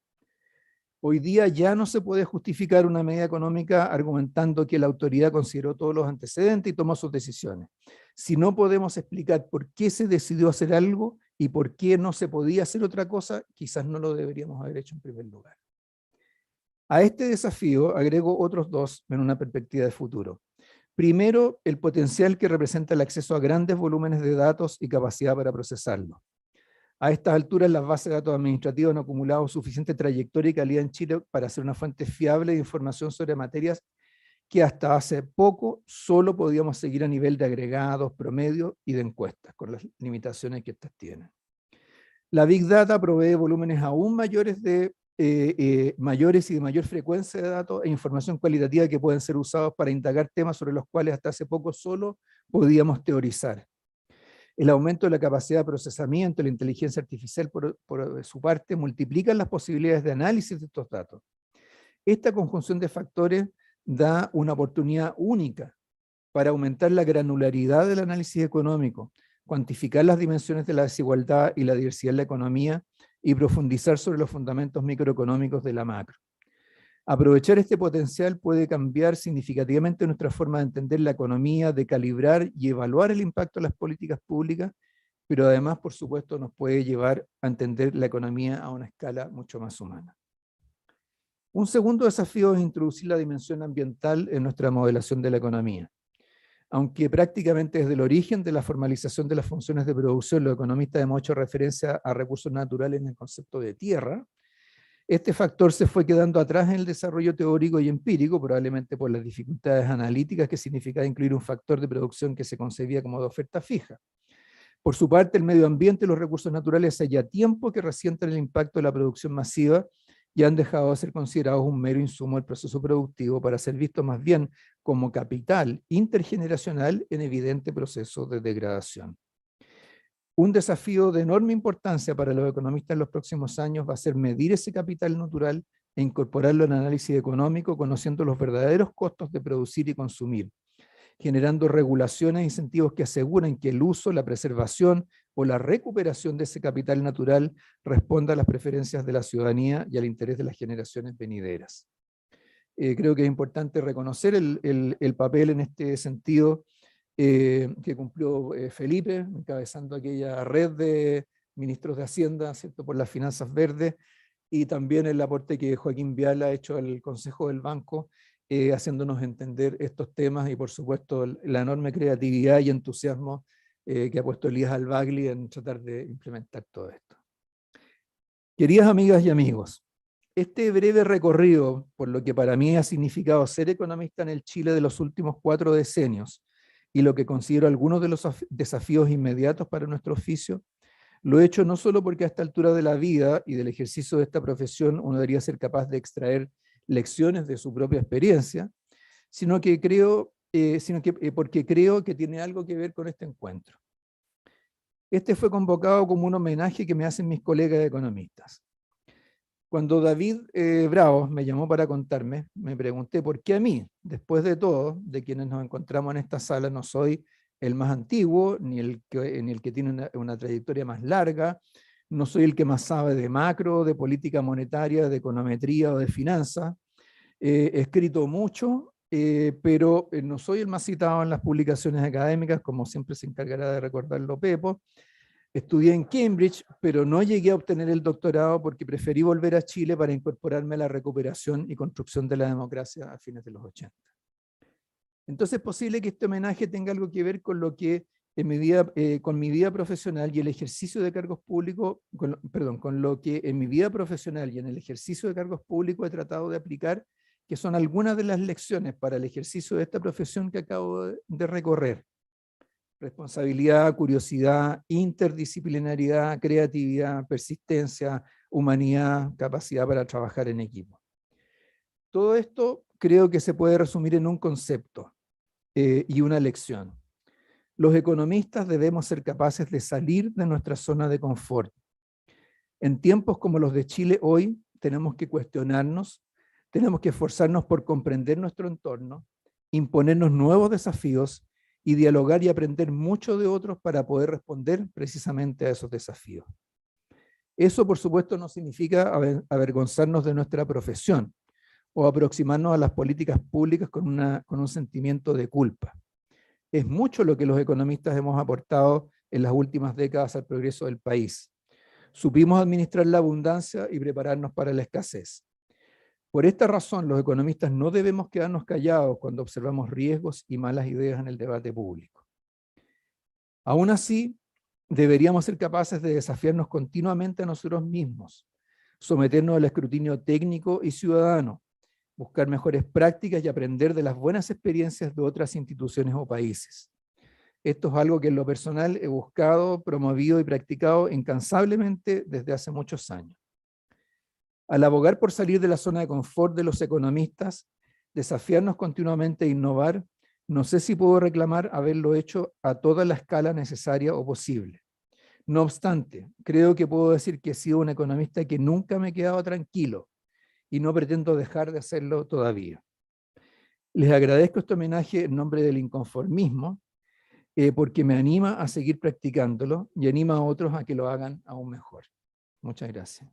Hoy día ya no se puede justificar una medida económica argumentando que la autoridad consideró todos los antecedentes y tomó sus decisiones. Si no podemos explicar por qué se decidió hacer algo y por qué no se podía hacer otra cosa, quizás no lo deberíamos haber hecho en primer lugar. A este desafío agrego otros dos en una perspectiva de futuro. Primero, el potencial que representa el acceso a grandes volúmenes de datos y capacidad para procesarlos. A estas alturas, las bases de datos administrativos han acumulado suficiente trayectoria y calidad en Chile para ser una fuente fiable de información sobre materias que hasta hace poco solo podíamos seguir a nivel de agregados, promedios y de encuestas, con las limitaciones que estas tienen. La Big Data provee volúmenes aún mayores y de mayor frecuencia de datos e información cualitativa que pueden ser usados para indagar temas sobre los cuales hasta hace poco solo podíamos teorizar. El aumento de la capacidad de procesamiento, la inteligencia artificial por su parte, multiplican las posibilidades de análisis de estos datos. Esta conjunción de factores da una oportunidad única para aumentar la granularidad del análisis económico, cuantificar las dimensiones de la desigualdad y la diversidad en la economía y profundizar sobre los fundamentos microeconómicos de la macro. Aprovechar este potencial puede cambiar significativamente nuestra forma de entender la economía, de calibrar y evaluar el impacto de las políticas públicas, pero además, por supuesto, nos puede llevar a entender la economía a una escala mucho más humana. Un segundo desafío es introducir la dimensión ambiental en nuestra modelación de la economía. Aunque prácticamente desde el origen de la formalización de las funciones de producción, los economistas hemos hecho referencia a recursos naturales en el concepto de tierra, este factor se fue quedando atrás en el desarrollo teórico y empírico, probablemente por las dificultades analíticas que significaba incluir un factor de producción que se concebía como de oferta fija. Por su parte, el medio ambiente y los recursos naturales hace ya tiempo que resienten el impacto de la producción masiva y han dejado de ser considerados un mero insumo del proceso productivo para ser vistos más bien como capital intergeneracional en evidente proceso de degradación. Un desafío de enorme importancia para los economistas en los próximos años va a ser medir ese capital natural e incorporarlo en análisis económico, conociendo los verdaderos costos de producir y consumir, generando regulaciones e incentivos que aseguren que el uso, la preservación o la recuperación de ese capital natural responda a las preferencias de la ciudadanía y al interés de las generaciones venideras. Creo que es importante reconocer el papel en este sentido que cumplió Felipe, encabezando aquella red de ministros de Hacienda, ¿cierto?, por las finanzas verdes, y también el aporte que Joaquín Vial ha hecho al Consejo del Banco, haciéndonos entender estos temas y por supuesto la enorme creatividad y entusiasmo que ha puesto Elías Albagli en tratar de implementar todo esto. Queridas amigas y amigos, este breve recorrido por lo que para mí ha significado ser economista en el Chile de los últimos 4 decenios y lo que considero algunos de los desafíos inmediatos para nuestro oficio, lo he hecho no solo porque a esta altura de la vida y del ejercicio de esta profesión uno debería ser capaz de extraer lecciones de su propia experiencia, sino porque creo que tiene algo que ver con este encuentro. Este fue convocado como un homenaje que me hacen mis colegas economistas. Cuando David Bravo me llamó para contarme, me pregunté por qué a mí, después de todo, de quienes nos encontramos en esta sala, no soy el más antiguo, ni el que tiene una trayectoria más larga, no soy el que más sabe de macro, de política monetaria, de econometría o de finanzas. He escrito mucho pero no soy el más citado en las publicaciones académicas, como siempre se encargará de recordarlo Pepo. Estudié en Cambridge, pero no llegué a obtener el doctorado porque preferí volver a Chile para incorporarme a la recuperación y construcción de la democracia a fines de los 80. Entonces es posible que este homenaje tenga algo que ver con lo que en mi vida, con mi vida profesional y el ejercicio de cargos públicos, con lo que en mi vida profesional y en el ejercicio de cargos públicos he tratado de aplicar, que son algunas de las lecciones para el ejercicio de esta profesión que acabo de recorrer. Responsabilidad, curiosidad, interdisciplinariedad, creatividad, persistencia, humanidad, capacidad para trabajar en equipo. Todo esto creo que se puede resumir en un concepto y una lección. Los economistas debemos ser capaces de salir de nuestra zona de confort. En tiempos como los de Chile hoy, tenemos que cuestionarnos, tenemos que esforzarnos por comprender nuestro entorno, imponernos nuevos desafíos y dialogar y aprender mucho de otros para poder responder precisamente a esos desafíos. Eso, por supuesto, no significa avergonzarnos de nuestra profesión o aproximarnos a las políticas públicas con un sentimiento de culpa. Es mucho lo que los economistas hemos aportado en las últimas décadas al progreso del país. Supimos administrar la abundancia y prepararnos para la escasez. Por esta razón, los economistas no debemos quedarnos callados cuando observamos riesgos y malas ideas en el debate público. Aún así, deberíamos ser capaces de desafiarnos continuamente a nosotros mismos, someternos al escrutinio técnico y ciudadano, buscar mejores prácticas y aprender de las buenas experiencias de otras instituciones o países. Esto es algo que en lo personal he buscado, promovido y practicado incansablemente desde hace muchos años. Al abogar por salir de la zona de confort de los economistas, desafiarnos continuamente a innovar, no sé si puedo reclamar haberlo hecho a toda la escala necesaria o posible. No obstante, creo que puedo decir que he sido un economista que nunca me he quedado tranquilo y no pretendo dejar de hacerlo todavía. Les agradezco este homenaje en nombre del inconformismo, porque me anima a seguir practicándolo y anima a otros a que lo hagan aún mejor. Muchas gracias.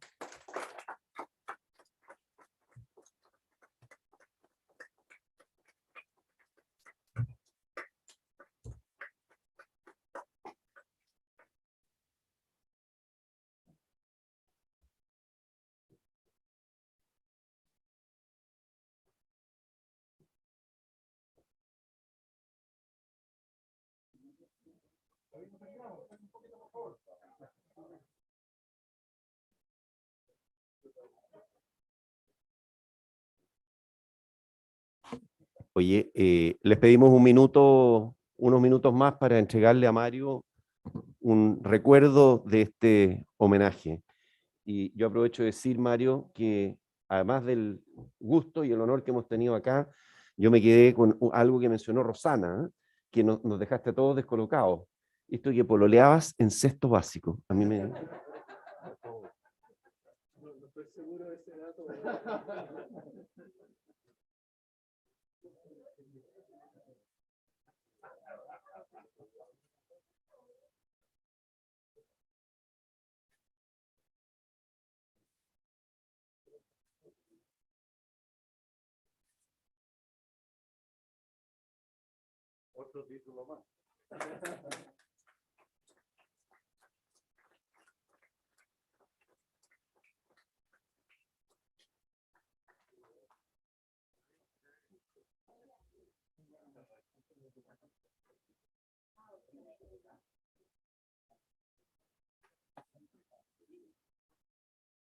Oye, les pedimos unos minutos más para entregarle a Mario un recuerdo de este homenaje. Y yo aprovecho de decir, Mario, que además del gusto y el honor que hemos tenido acá, yo me quedé con algo que mencionó Rosana, que nos dejaste a todos descolocados. Esto que pololeabas en sexto básico. A mí me... No estoy seguro de ese dato. Otro título más.